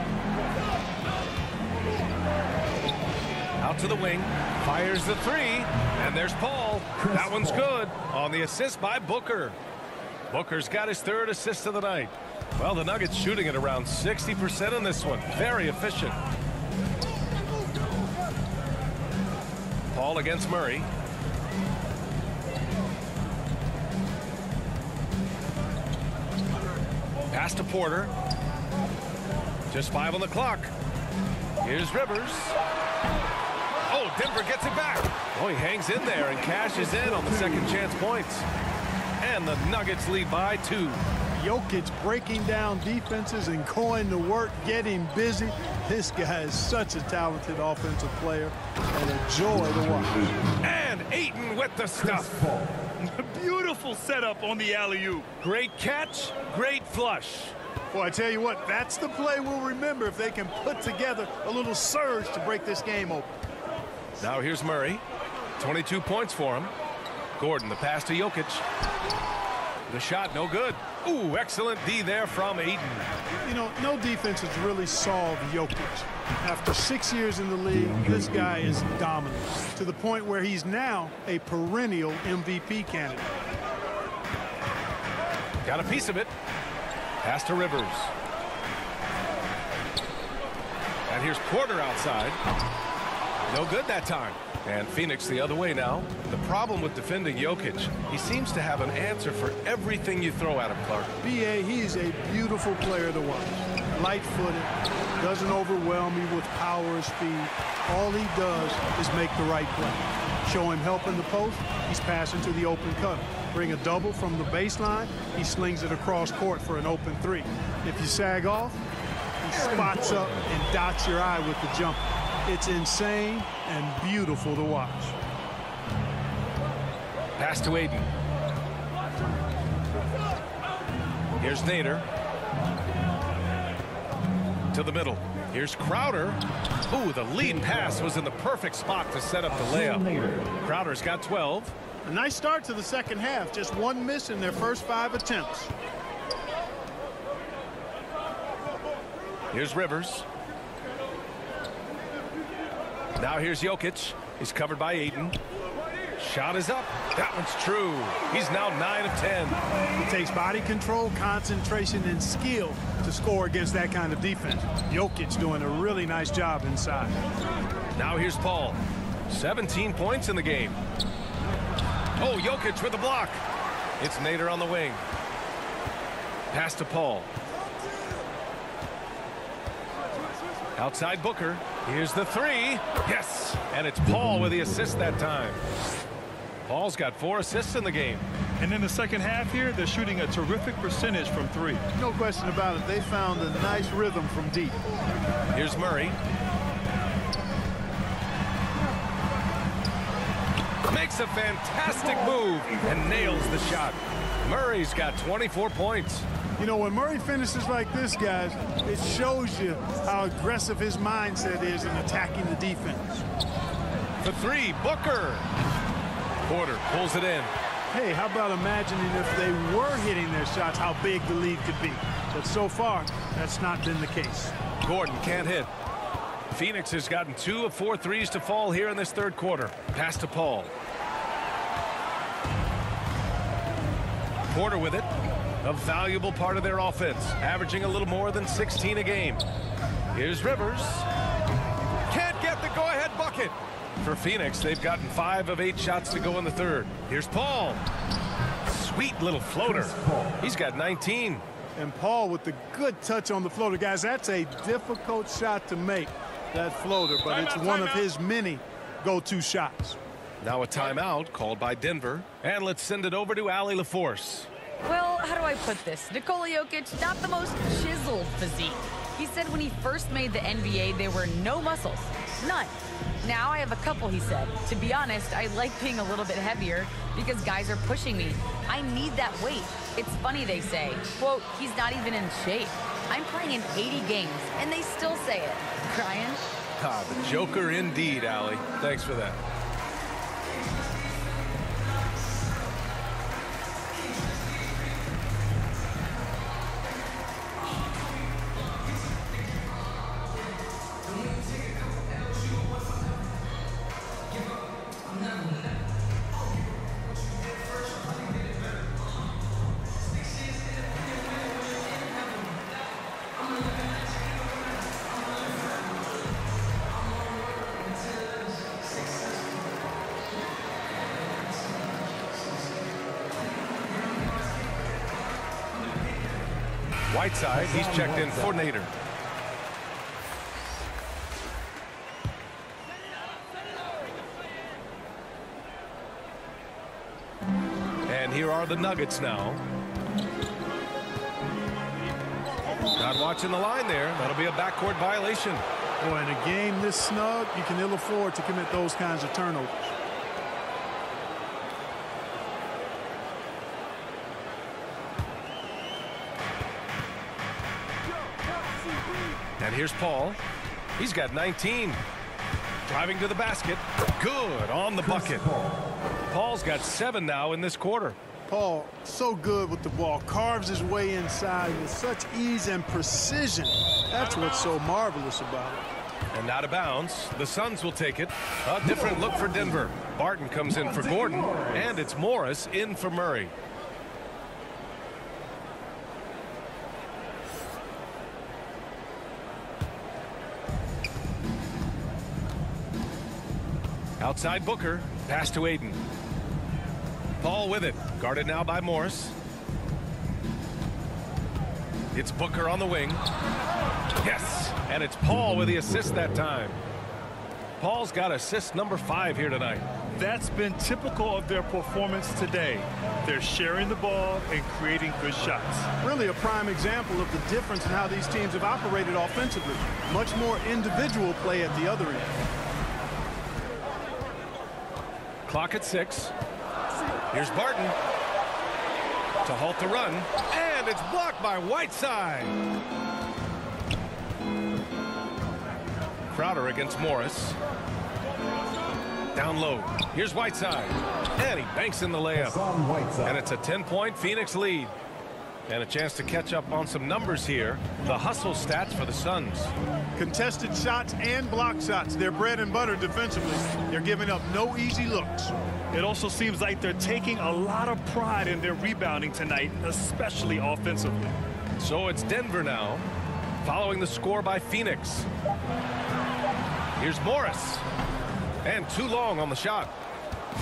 Out to the wing, fires the 3, and there's Paul. That one's good on the assist by Booker. Booker's got his 3rd assist of the night. Well, the Nuggets shooting at around 60% on this one. Very efficient. Paul against Murray. Pass to Porter. Just 5 on the clock. Here's Rivers. Oh, Denver gets it back. Oh, he hangs in there and cashes in on the second chance points. And the Nuggets lead by 2. Jokic breaking down defenses and going to work, getting busy. This guy is such a talented offensive player and a joy to watch. And Ayton with the stuff. Beautiful setup on the alley-oop. Great catch, great flush. Well, I tell you what, that's the play we'll remember if they can put together a little surge to break this game open. Now here's Murray. 22 points for him. Gordon, the pass to Jokic. The shot, no good. Ooh, excellent D there from Ayton. You know, no defense has really solved Jokic. After 6 years in the league, this guy is dominant to the point where he's now a perennial MVP candidate. Got a piece of it. Pass to Rivers. And here's Porter outside. No good that time. And Phoenix the other way now. The problem with defending Jokic, he seems to have an answer for everything you throw at him, Clark. B.A., he is a beautiful player to watch. Light-footed, doesn't overwhelm you with power or speed. All he does is make the right play. Show him help in the post, he's passing to the open cutter. Bring a double from the baseline, he slings it across court for an open 3. If you sag off, he spots up and dots your eye with the jumper. It's insane and beautiful to watch. Pass to Ayton. Here's Nader. To the middle. Here's Crowder. Ooh, the lead pass was in the perfect spot to set up the layup. Crowder's got 12. A nice start to the second half. Just one miss in their first 5 attempts. Here's Rivers. Now here's Jokic. He's covered by Ayton. Shot is up. That one's true. He's now 9 of 10. It takes body control, concentration, and skill to score against that kind of defense. Jokic doing a really nice job inside. Now here's Paul. 17 points in the game. Oh, Jokic with the block. It's Nader on the wing. Pass to Paul. Outside Booker. Here's the three. Yes. And it's Paul with the assist that time. Paul's got 4 assists in the game. And in the second half here, they're shooting a terrific percentage from 3. No question about it. They found a nice rhythm from deep. Here's Murray. Makes a fantastic move and nails the shot. Murray's got 24 points. You know, when Murray finishes like this, guys, it shows you how aggressive his mindset is in attacking the defense. The three, Booker. Porter pulls it in. Hey, how about imagining if they were hitting their shots, how big the lead could be. But so far, that's not been the case. Gordon can't hit. Phoenix has gotten 2 of 4 threes to fall here in this third quarter. Pass to Paul. Porter with it. A valuable part of their offense, averaging a little more than 16 a game. Here's Rivers. Can't get the go-ahead bucket. For Phoenix, they've gotten 5 of 8 shots to go in the third. Here's Paul. Sweet little floater. He's got 19. And Paul with the good touch on the floater. Guys, that's a difficult shot to make, that floater, but it's one of his many go-to shots. Now a timeout called by Denver. And let's send it over to Allie LaForce. Well, how do I put this? Nikola Jokic, not the most chiseled physique. He said when he first made the NBA, there were no muscles. None. Now I have a couple, he said. To be honest, I like being a little bit heavier because guys are pushing me. I need that weight. It's funny they say, quote, he's not even in shape. I'm playing in 80 games, and they still say it. Crying? Ah, the Joker indeed, Allie. Thanks for that. Whiteside, he's checked in for Nader. And here are the Nuggets now. Not watching the line there. That'll be a backcourt violation. Boy, in a game this snug, you can ill afford to commit those kinds of turnovers. And here's Paul. He's got 19. Driving to the basket. Good on the bucket. Paul's got 7 now in this quarter. Paul, so good with the ball. Carves his way inside with such ease and precision. That's what's so marvelous about it. And out of bounds. The Suns will take it. A different look for Denver. Barton comes in for Gordon. And it's Morris in for Murray. Outside Booker. Pass to Ayton. Paul with it. Guarded now by Morris. It's Booker on the wing. Yes. And it's Paul with the assist that time. Paul's got assist number 5 here tonight. That's been typical of their performance today. They're sharing the ball and creating good shots. Really a prime example of the difference in how these teams have operated offensively. Much more individual play at the other end. Clock at 6. Here's Barton to halt the run, and it's blocked by Whiteside. Crowder against Morris. Down low. Here's Whiteside. And he banks in the layup. And it's a 10-point Phoenix lead. And a chance to catch up on some numbers here. The hustle stats for the Suns. Contested shots and block shots. They're bread and butter defensively. They're giving up no easy looks. It also seems like they're taking a lot of pride in their rebounding tonight, especially offensively. So it's Denver now, following the score by Phoenix. Here's Morris. And too long on the shot.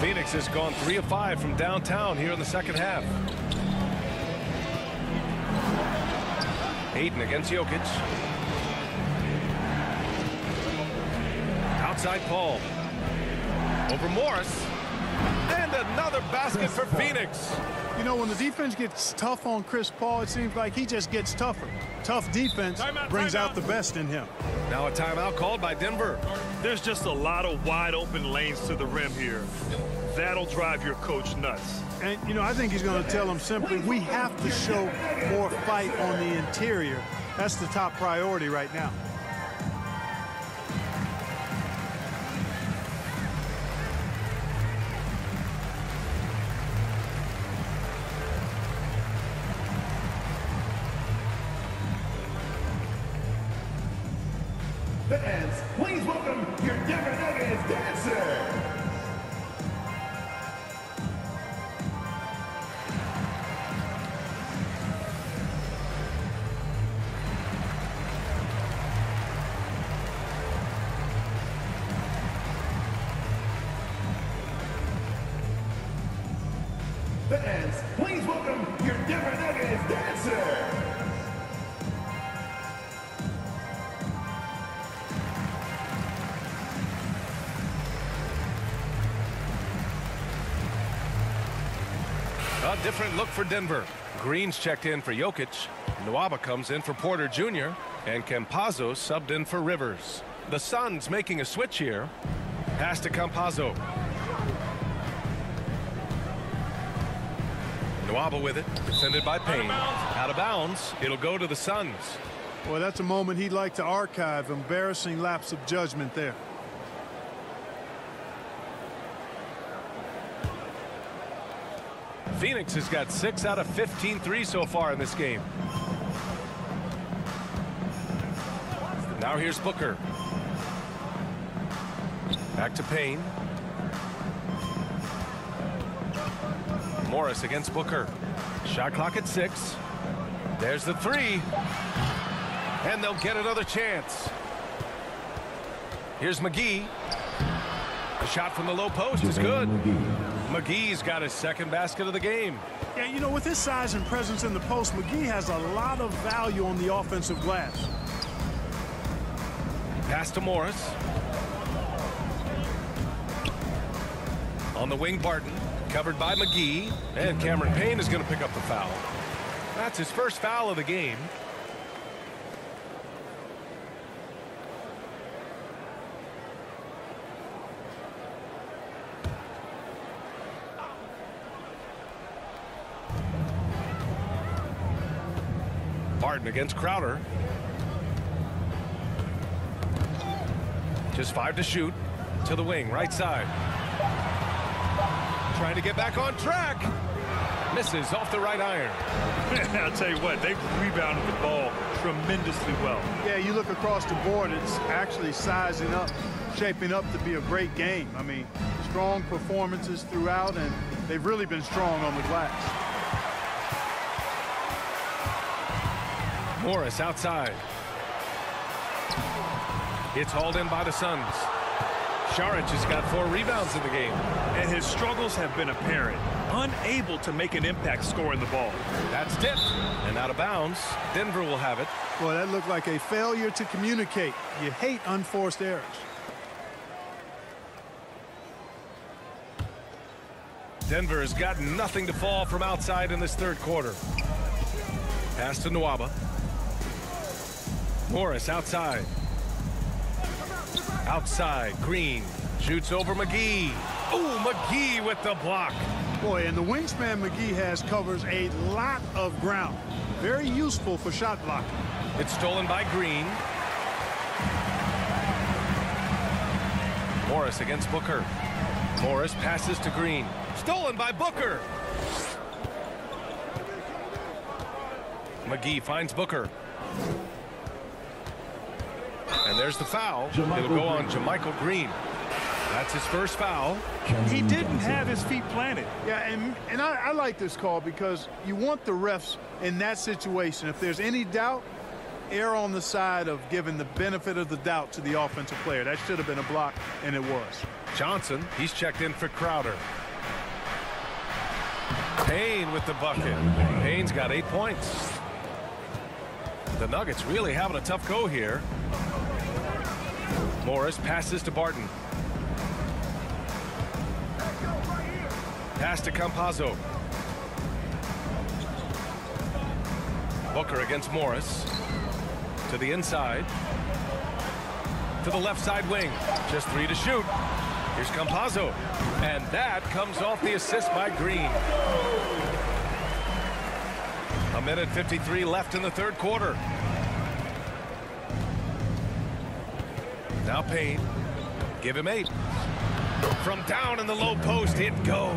Phoenix has gone 3 of 5 from downtown here in the second half. Ayton against Jokic. Outside Paul. Over Morris. And another basket for Phoenix. You know, when the defense gets tough on Chris Paul, it seems like he just gets tougher. Tough defense brings out the best in him. Now a timeout called by Denver. There's just a lot of wide open lanes to the rim here. That'll drive your coach nuts. And, you know, I think he's going to tell them simply, we have to show more fight on the interior. That's the top priority right now. Fans, please welcome your Denver Nuggets dancer. Fans, please welcome your Denver Nuggets dancer. A different look for Denver. Green's checked in for Jokic. Nwaba comes in for Porter Jr. And Campazzo subbed in for Rivers. The Suns making a switch here. Pass to Campazzo. Nwaba with it. Defended by Payne. Out of bounds. It'll go to the Suns. Well, that's a moment he'd like to archive. Embarrassing lapse of judgment there. Phoenix has got 6 out of 15 threes so far in this game. Now here's Booker. Back to Payne. Morris against Booker. Shot clock at 6. There's the 3. And they'll get another chance. Here's McGee. The shot from the low post is good. McGee's got his second basket of the game. Yeah, you know, with his size and presence in the post, McGee has a lot of value on the offensive glass. Pass to Morris. On the wing, Barton. Covered by McGee. And Cameron Payne is going to pick up the foul. That's his first foul of the game. Barton against Crowder. Just 5 to shoot. To the wing, right side. Trying to get back on track. Misses off the right iron. I'll tell you what, they've rebounded the ball tremendously well. Yeah, you look across the board, it's actually sizing up, shaping up to be a great game. I mean, strong performances throughout, and they've really been strong on the glass. Morris outside. It's hauled in by the Suns. Saric has got 4 rebounds in the game. And his struggles have been apparent. Unable to make an impact scoring the ball. That's tipped and out of bounds. Denver will have it. Boy, that looked like a failure to communicate. You hate unforced errors. Denver has got nothing to fall from outside in this third quarter. Pass to Nwaba. Morris outside. Outside, Green shoots over McGee. Ooh, McGee with the block. Boy, and the wingspan McGee has covers a lot of ground. Very useful for shot blocking. It's stolen by Green. Morris against Booker. Morris passes to Green. Stolen by Booker. McGee finds Booker. And there's the foul. It'll go on JaMychal Green. That's his first foul. He didn't have his feet planted. Yeah, and I like this call because you want the refs in that situation. If there's any doubt, err on the side of giving the benefit of the doubt to the offensive player. That should have been a block, and it was. Johnson, he's checked in for Crowder. Payne with the bucket. Payne's got 8 points. The Nuggets really having a tough go here. Morris passes to Barton. Pass to Campazzo. Booker against Morris. To the inside. To the left side wing. Just 3 to shoot. Here's Campazzo. And that comes off the assist by Green. 1:53 left in the third quarter. Now Payne. Give him 8. From down in the low post, it goes.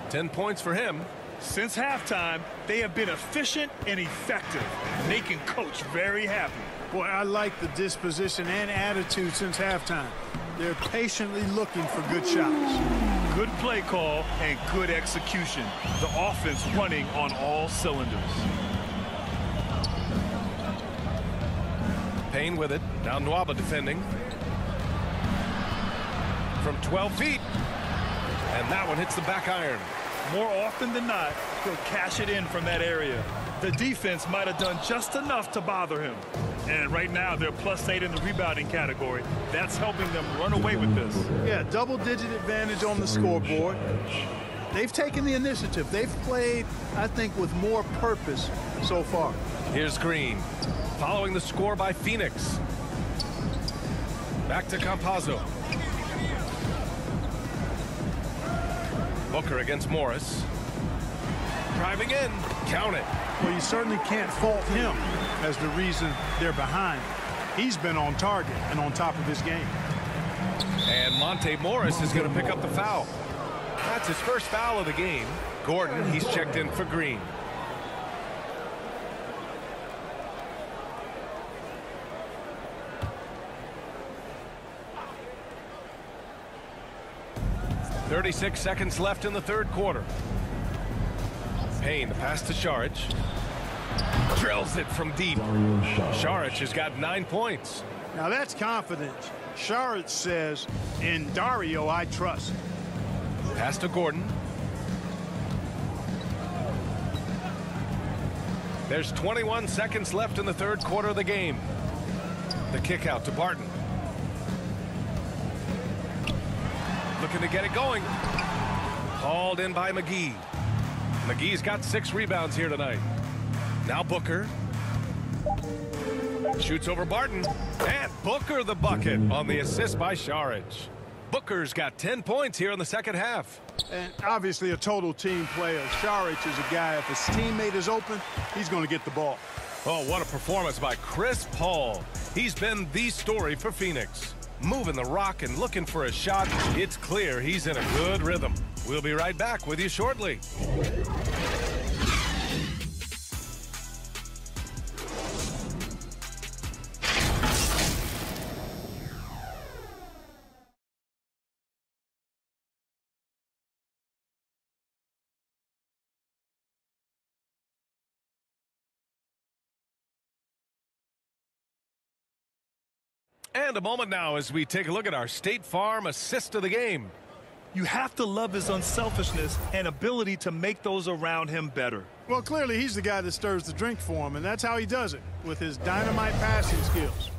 10 points for him. Since halftime, they have been efficient and effective, making Coach very happy. Boy, I like the disposition and attitude since halftime. They're patiently looking for good shots. Good play call and good execution. The offense running on all cylinders. Payne with it. Now Nwaba defending. From 12 feet. And that one hits the back iron. More often than not, he'll cash it in from that area. The defense might have done just enough to bother him. And right now, they're +8 in the rebounding category. That's helping them run away with this. Yeah, double-digit advantage on the scoreboard. They've taken the initiative. They've played, I think, with more purpose so far. Here's Green. Following the score by Phoenix. Back to Campazzo. Booker against Morris. Driving in. Count it. Well, you certainly can't fault him as the reason they're behind. He's been on target and on top of his game. And Monte Morris is going to pick up the foul. That's his first foul of the game. Gordon, he's checked in for Green. .36 seconds left in the third quarter. Payne, the pass to Šarić. Drills it from deep. Šarić has got 9 points. Now that's confidence. Šarić says, in Dario, I trust. Pass to Gordon. There's 21 seconds left in the third quarter of the game. The kick out to Barton. Looking to get it going. Hauled in by McGee. McGee's got 6 rebounds here tonight. Now Booker. Shoots over Barton. And Booker the bucket on the assist by Šarić. Booker's got 10 points here in the second half. And obviously a total team player. Šarić is a guy, if his teammate is open, he's going to get the ball. Oh, what a performance by Chris Paul. He's been the story for Phoenix. Moving the rock and looking for a shot. It's clear he's in a good rhythm. We'll be right back with you shortly. And a moment now as we take a look at our State Farm assist of the game. You have to love his unselfishness and ability to make those around him better. Well, clearly he's the guy that stirs the drink for him, and that's how he does it, with his dynamite passing skills.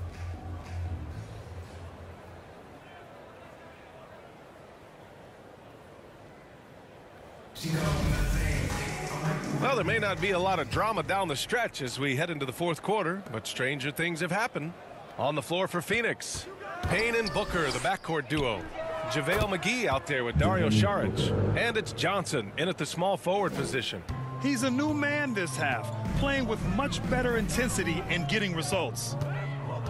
Well, there may not be a lot of drama down the stretch as we head into the fourth quarter, but stranger things have happened. On the floor for Phoenix, Payne and Booker, the backcourt duo. JaVale McGee out there with Dario Šarić. And it's Johnson in at the small forward position. He's a new man this half, playing with much better intensity and getting results.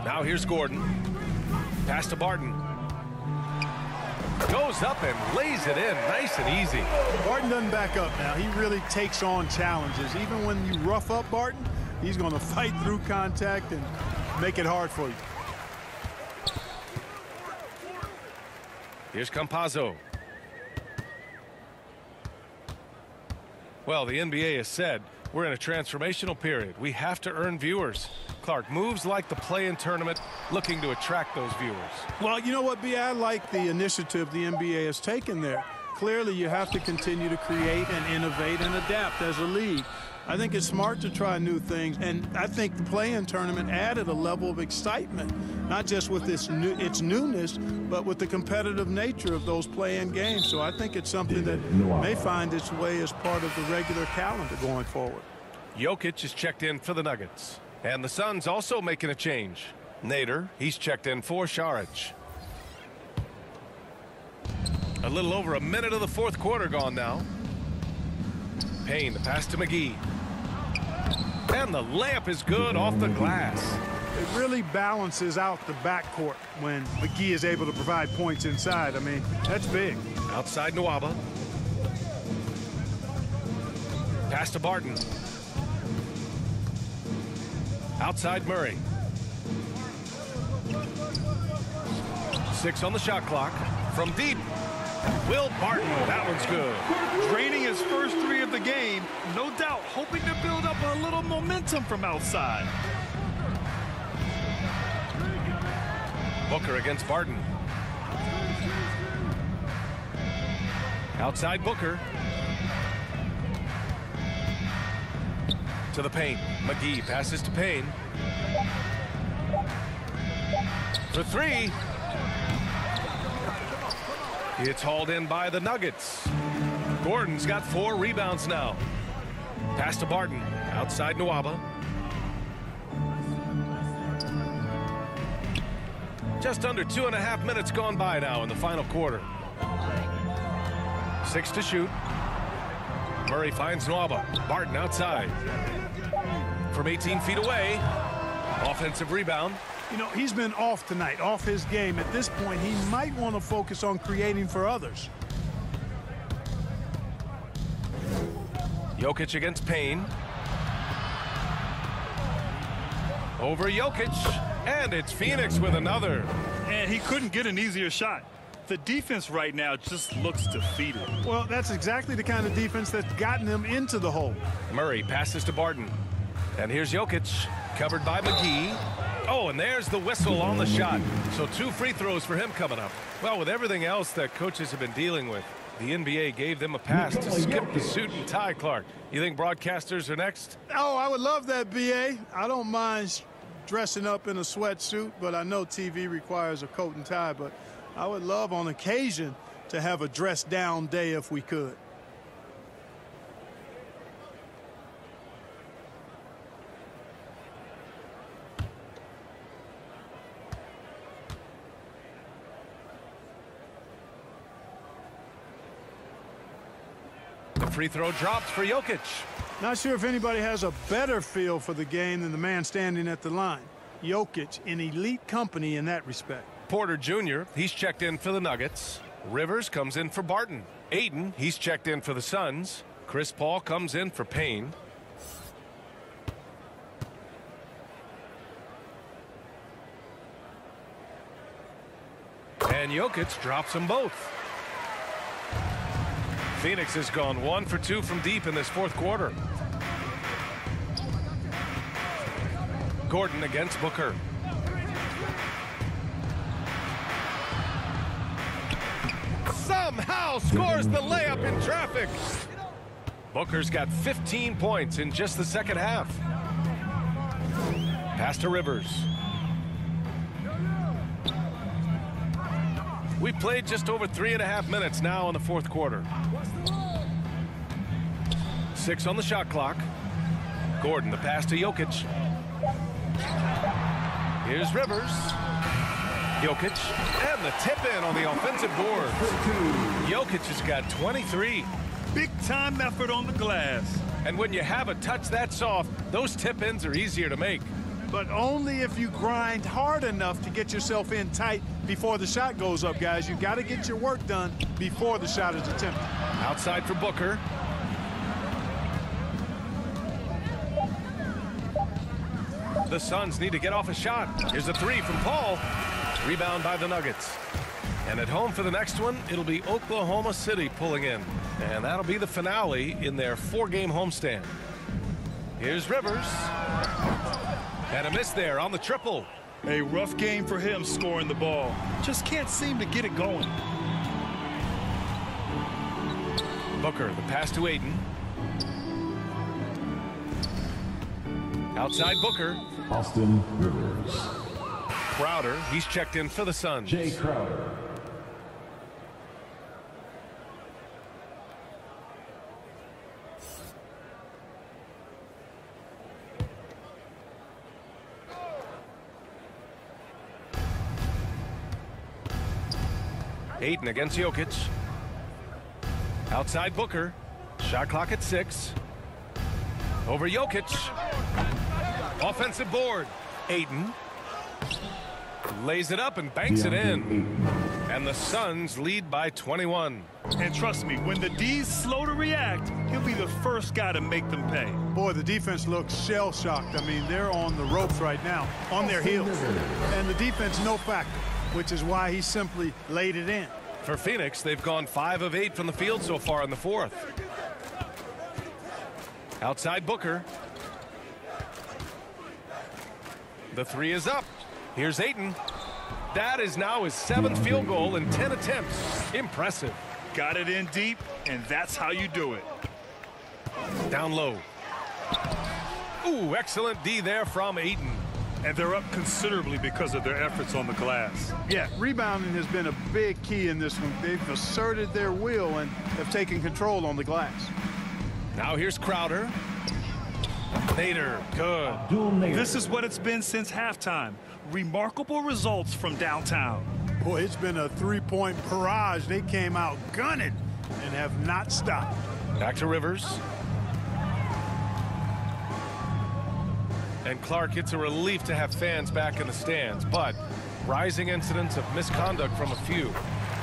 Now here's Gordon. Pass to Barton. Goes up and lays it in nice and easy. Barton doesn't back up now. He really takes on challenges. Even when you rough up Barton, he's going to fight through contact and make it hard for you. Here's Campazzo. Well, the NBA has said we're in a transformational period. We have to earn viewers. Clark, moves like the play-in tournament looking to attract those viewers. Well, you know what, B? I like the initiative the NBA has taken there. Clearly, you have to continue to create and innovate and adapt as a league. I think it's smart to try new things, and I think the play-in tournament added a level of excitement, not just with its newness, but with the competitive nature of those play-in games. So I think it's something that may find its way as part of the regular calendar going forward. Jokic is checked in for the Nuggets. And the Suns also making a change. Nader, he's checked in for Saric. A little over a minute of the fourth quarter gone now. Payne, the pass to McGee. And the layup is good off the glass. It really balances out the backcourt when McGee is able to provide points inside. I mean, that's big. Outside Nwaba. Pass to Barton. Outside Murray. 6 on the shot clock. From deep, Will Barton. That one's good. Draining his first 3 of the game, no doubt hoping to build up a little momentum from outside. Booker against Barton. Outside Booker. To the paint. McGee passes to Payne. For 3. It's hauled in by the Nuggets. Gordon's got 4 rebounds now. Pass to Barton. Outside Nwaba. Just under 2.5 minutes gone by now in the final quarter. 6 to shoot. Murray finds Nwaba. Barton outside. From 18 feet away. Offensive rebound. You know, he's been off tonight, off his game. At this point, he might want to focus on creating for others. Jokic against Payne. Over Jokic. And it's Phoenix with another. And he couldn't get an easier shot. The defense right now just looks defeated. Well, that's exactly the kind of defense that's gotten them into the hole. Murray passes to Barton. And here's Jokic, covered by McGee. Oh, and there's the whistle on the shot. So 2 free throws for him coming up. Well, with everything else that coaches have been dealing with, the NBA gave them a pass to skip the suit and tie, Clark. You think broadcasters are next? Oh, I would love that, B.A. I don't mind dressing up in a sweatsuit, but I know TV requires a coat and tie. But I would love on occasion to have a dress down day if we could. The free throw drops for Jokic. Not sure if anybody has a better feel for the game than the man standing at the line. Jokic in elite company in that respect. Porter Jr., he's checked in for the Nuggets. Rivers comes in for Barton. Ayton, he's checked in for the Suns. Chris Paul comes in for Payne. And Jokic drops them both. Phoenix has gone 1 for 2 from deep in this fourth quarter. Gordon against Booker. Somehow scores the layup in traffic. Booker's got 15 points in just the second half. Pass to Rivers. We played just over 3.5 minutes now in the fourth quarter. 6 on the shot clock. Gordon, the pass to Jokic. Here's Rivers. Jokic, and the tip in on the offensive board. Jokic has got 23. Big time effort on the glass. And when you have a touch that soft, those tip ins are easier to make. but only if you grind hard enough to get yourself in tight before the shot goes up, guys. You got to get your work done before the shot is attempted. Outside for Booker. The Suns need to get off a shot. Here's a three from Paul. Rebound by the Nuggets. And at home for the next one, it'll be Oklahoma City pulling in. And that'll be the finale in their 4-game homestand. Here's Rivers. And a miss there on the triple. A rough game for him scoring the ball. Just can't seem to get it going. Booker, the pass to Ayton. Outside Booker. Austin Rivers. Crowder, he's checked in for the Suns. Jay Crowder. Ayton against Jokic. Outside Booker. Shot clock at 6. Over Jokic. Offensive board. Ayton lays it up and banks it in. And the Suns lead by 21. And trust me, when the D's slow to react, he'll be the first guy to make them pay. Boy, the defense looks shell-shocked. I mean, they're on the ropes right now, on their heels. And the defense, no factor, which is why he simply laid it in. For Phoenix, they've gone 5 of 8 from the field so far in the 4th. Outside Booker. The 3 is up. Here's Ayton. That is now his 7th field goal in 10 attempts. Impressive. Got it in deep, and that's how you do it. Down low. Ooh, excellent D there from Ayton. And they're up considerably because of their efforts on the glass. Yeah, rebounding has been a big key in this one. They've asserted their will and have taken control on the glass. Now here's Crowder. Nader, good. This is what it's been since halftime. Remarkable results from downtown. Boy, it's been a three-point barrage. They came out gunning and have not stopped. Back to Rivers. And Clark, it's a relief to have fans back in the stands, but rising incidents of misconduct from a few.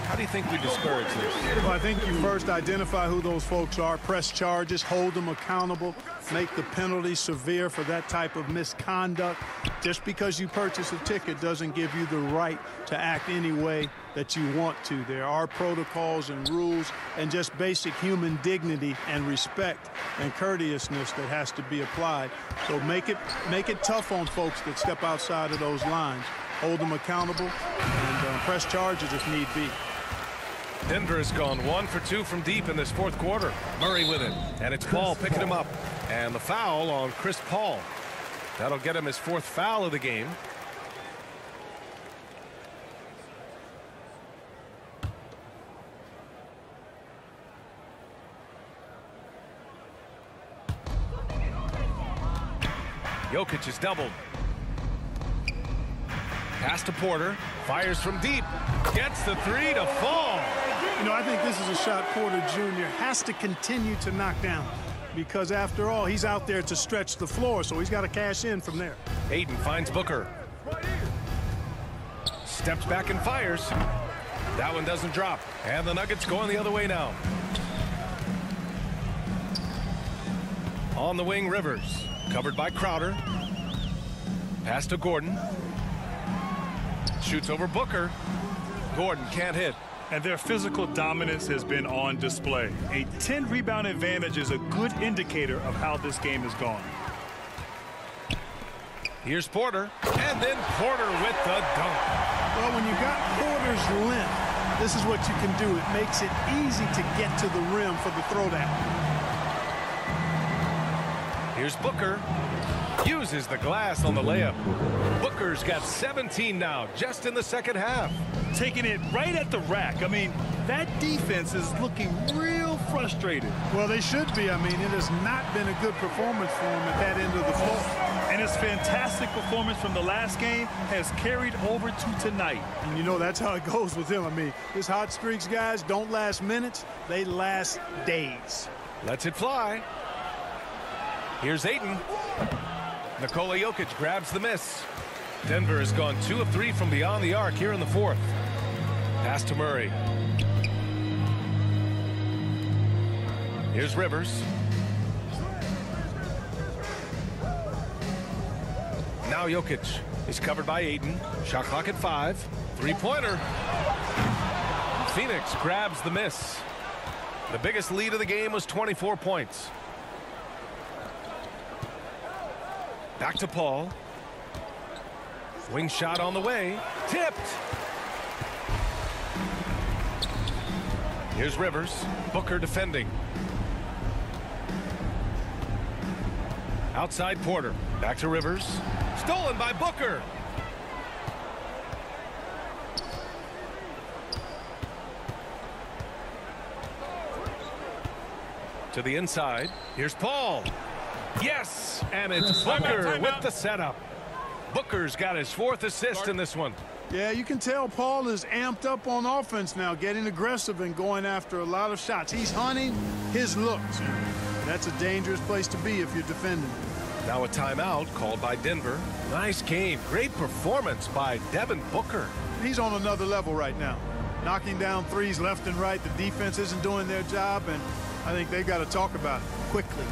How do you think we discourage this? Well, I think you first identify who those folks are, press charges, hold them accountable, make the penalty severe for that type of misconduct. Just because you purchase a ticket doesn't give you the right to act any way that you want to. There are protocols and rules and just basic human dignity and respect and courteousness that has to be applied. So make it tough on folks that step outside of those lines. Hold them accountable and press charges if need be. Denver has gone 1 for 2 from deep in this 4th quarter. Murray with it, and it's Paul picking him up. And the foul on Chris Paul. That'll get him his 4th foul of the game. Jokic is doubled. Pass to Porter. Fires from deep. Gets the 3 to fall. You know, I think this is a shot Porter Jr. has to continue to knock down because, after all, he's out there to stretch the floor, so he's got to cash in from there. Ayton finds Booker. Steps back and fires. That one doesn't drop. And the Nuggets going the other way now. On the wing, Rivers. Covered by Crowder. Pass to Gordon. Shoots over Booker. Gordon can't hit. And their physical dominance has been on display. A 10-rebound advantage is a good indicator of how this game has gone. Here's Porter. And then Porter with the dunk. Well, when you got Porter's length, this is what you can do. It makes it easy to get to the rim for the throwdown. Here's Booker. Uses the glass on the layup. Booker's got 17 now, just in the 2nd half. Taking it right at the rack. I mean, that defense is looking real frustrated. Well, they should be. I mean, it has not been a good performance for them at that end of the floor. And his fantastic performance from the last game has carried over to tonight. And you know, that's how it goes with him. I mean, his hot streaks, guys, don't last minutes. They last days. Lets it fly. Here's Ayton. Nikola Jokic grabs the miss. Denver has gone 2 of 3 from beyond the arc here in the fourth. Pass to Murray. Here's Rivers. Now Jokic. He's covered by Ayton. Shot clock at 5. Three-pointer. Phoenix grabs the miss. The biggest lead of the game was 24 points. Back to Paul. Wing shot on the way. Tipped. Here's Rivers. Booker defending. Outside Porter. Back to Rivers. Stolen by Booker. To the inside. Here's Paul. Yes, and it's Booker with the setup. Booker's got his 4th assist in this one. Yeah, you can tell Paul is amped up on offense now, getting aggressive and going after a lot of shots. He's hunting his looks. That's a dangerous place to be if you're defending. Now a timeout called by Denver. Nice game. Great performance by Devin Booker. He's on another level right now. Knocking down threes left and right. The defense isn't doing their job, and I think they've got to talk about it quickly.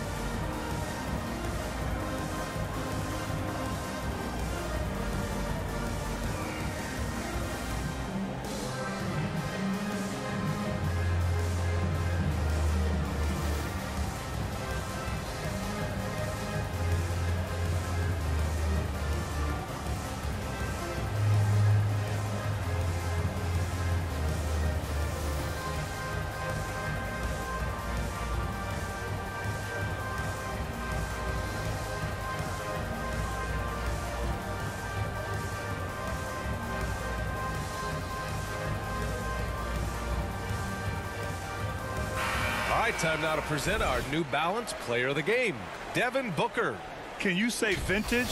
Time now to present our New Balance Player of the Game, Devin Booker. Can you say vintage?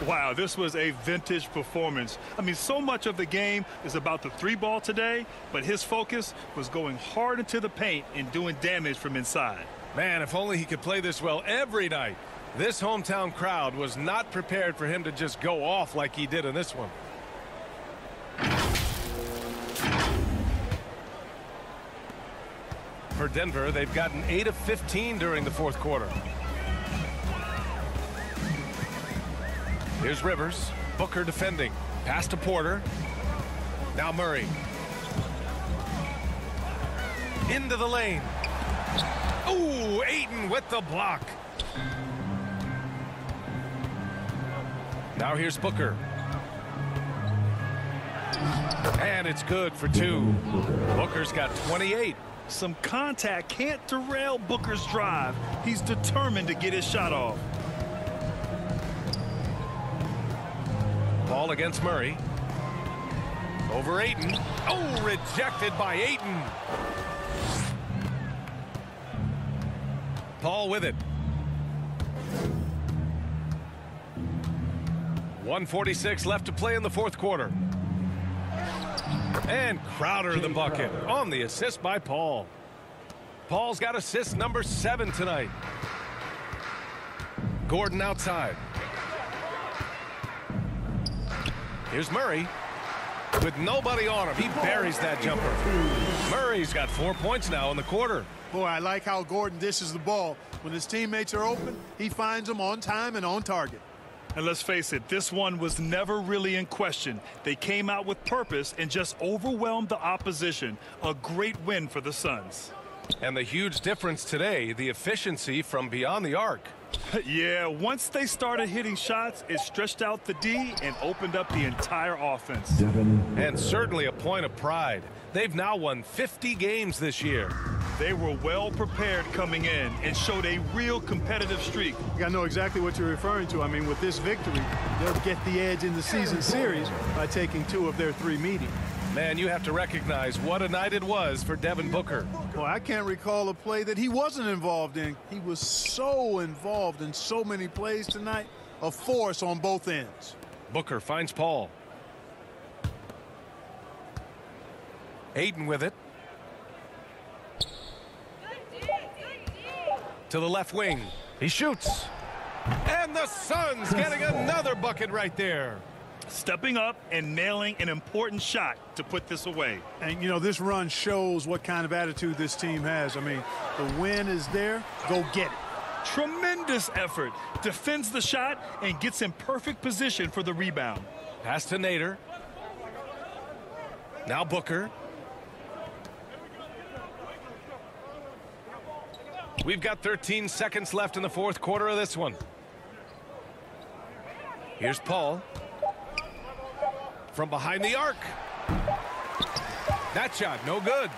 Wow, this was a vintage performance. I mean, so much of the game is about the 3-ball today, but his focus was going hard into the paint and doing damage from inside. Man, if only he could play this well every night. This hometown crowd was not prepared for him to just go off like he did in this one. For Denver, they've gotten 8 of 15 during the fourth quarter. Here's Rivers. Booker defending. Pass to Porter. Now Murray. Into the lane. Ooh, Ayton with the block. Now here's Booker. And it's good for 2. Booker's got 28. Some contact can't derail Booker's drive. He's determined to get his shot off. Ball against Murray. Over Ayton. Oh, rejected by Ayton. Paul with it. 1:46 left to play in the fourth quarter. And Crowder the bucket on the assist by Paul. Paul's got assist number 7 tonight. Gordon outside. Here's Murray. With nobody on him, he buries that jumper. Murray's got 4 points now in the quarter. Boy, I like how Gordon dishes the ball. When his teammates are open, he finds them on time and on target. And let's face it, this one was never really in question. They came out with purpose and just overwhelmed the opposition. A great win for the Suns. And the huge difference today, the efficiency from beyond the arc. Yeah, once they started hitting shots, it stretched out the D and opened up the entire offense. And certainly a point of pride. They've now won 50 games this year. They were well prepared coming in and showed a real competitive streak. I know exactly what you're referring to. I mean, with this victory, they'll get the edge in the season series by taking 2 of their 3 meetings. Man, you have to recognize what a night it was for Devin Booker. Well, I can't recall a play that he wasn't involved in. He was so involved in so many plays tonight. A force on both ends. Booker finds Paul. Ayton with it. To the left wing. He shoots. And the Suns getting another bucket right there. Stepping up and nailing an important shot to put this away. And, you know, this run shows what kind of attitude this team has. I mean, the win is there. Go get it. Tremendous effort. Defends the shot and gets in perfect position for the rebound. Pass to Nader. Now Booker. We've got 13 seconds left in the fourth quarter of this one. Here's Paul. From behind the arc. That shot, no good.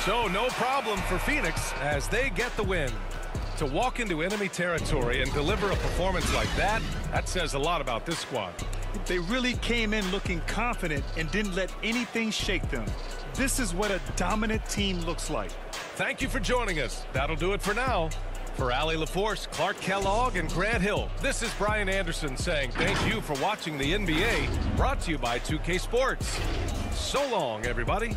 So no problem for Phoenix as they get the win. To walk into enemy territory and deliver a performance like that, that says a lot about this squad. They really came in looking confident and didn't let anything shake them. This is what a dominant team looks like. Thank you for joining us. That'll do it for now. For Allie LaForce, Clark Kellogg, and Grant Hill, this is Brian Anderson saying thank you for watching the NBA, brought to you by 2K Sports. So long, everybody.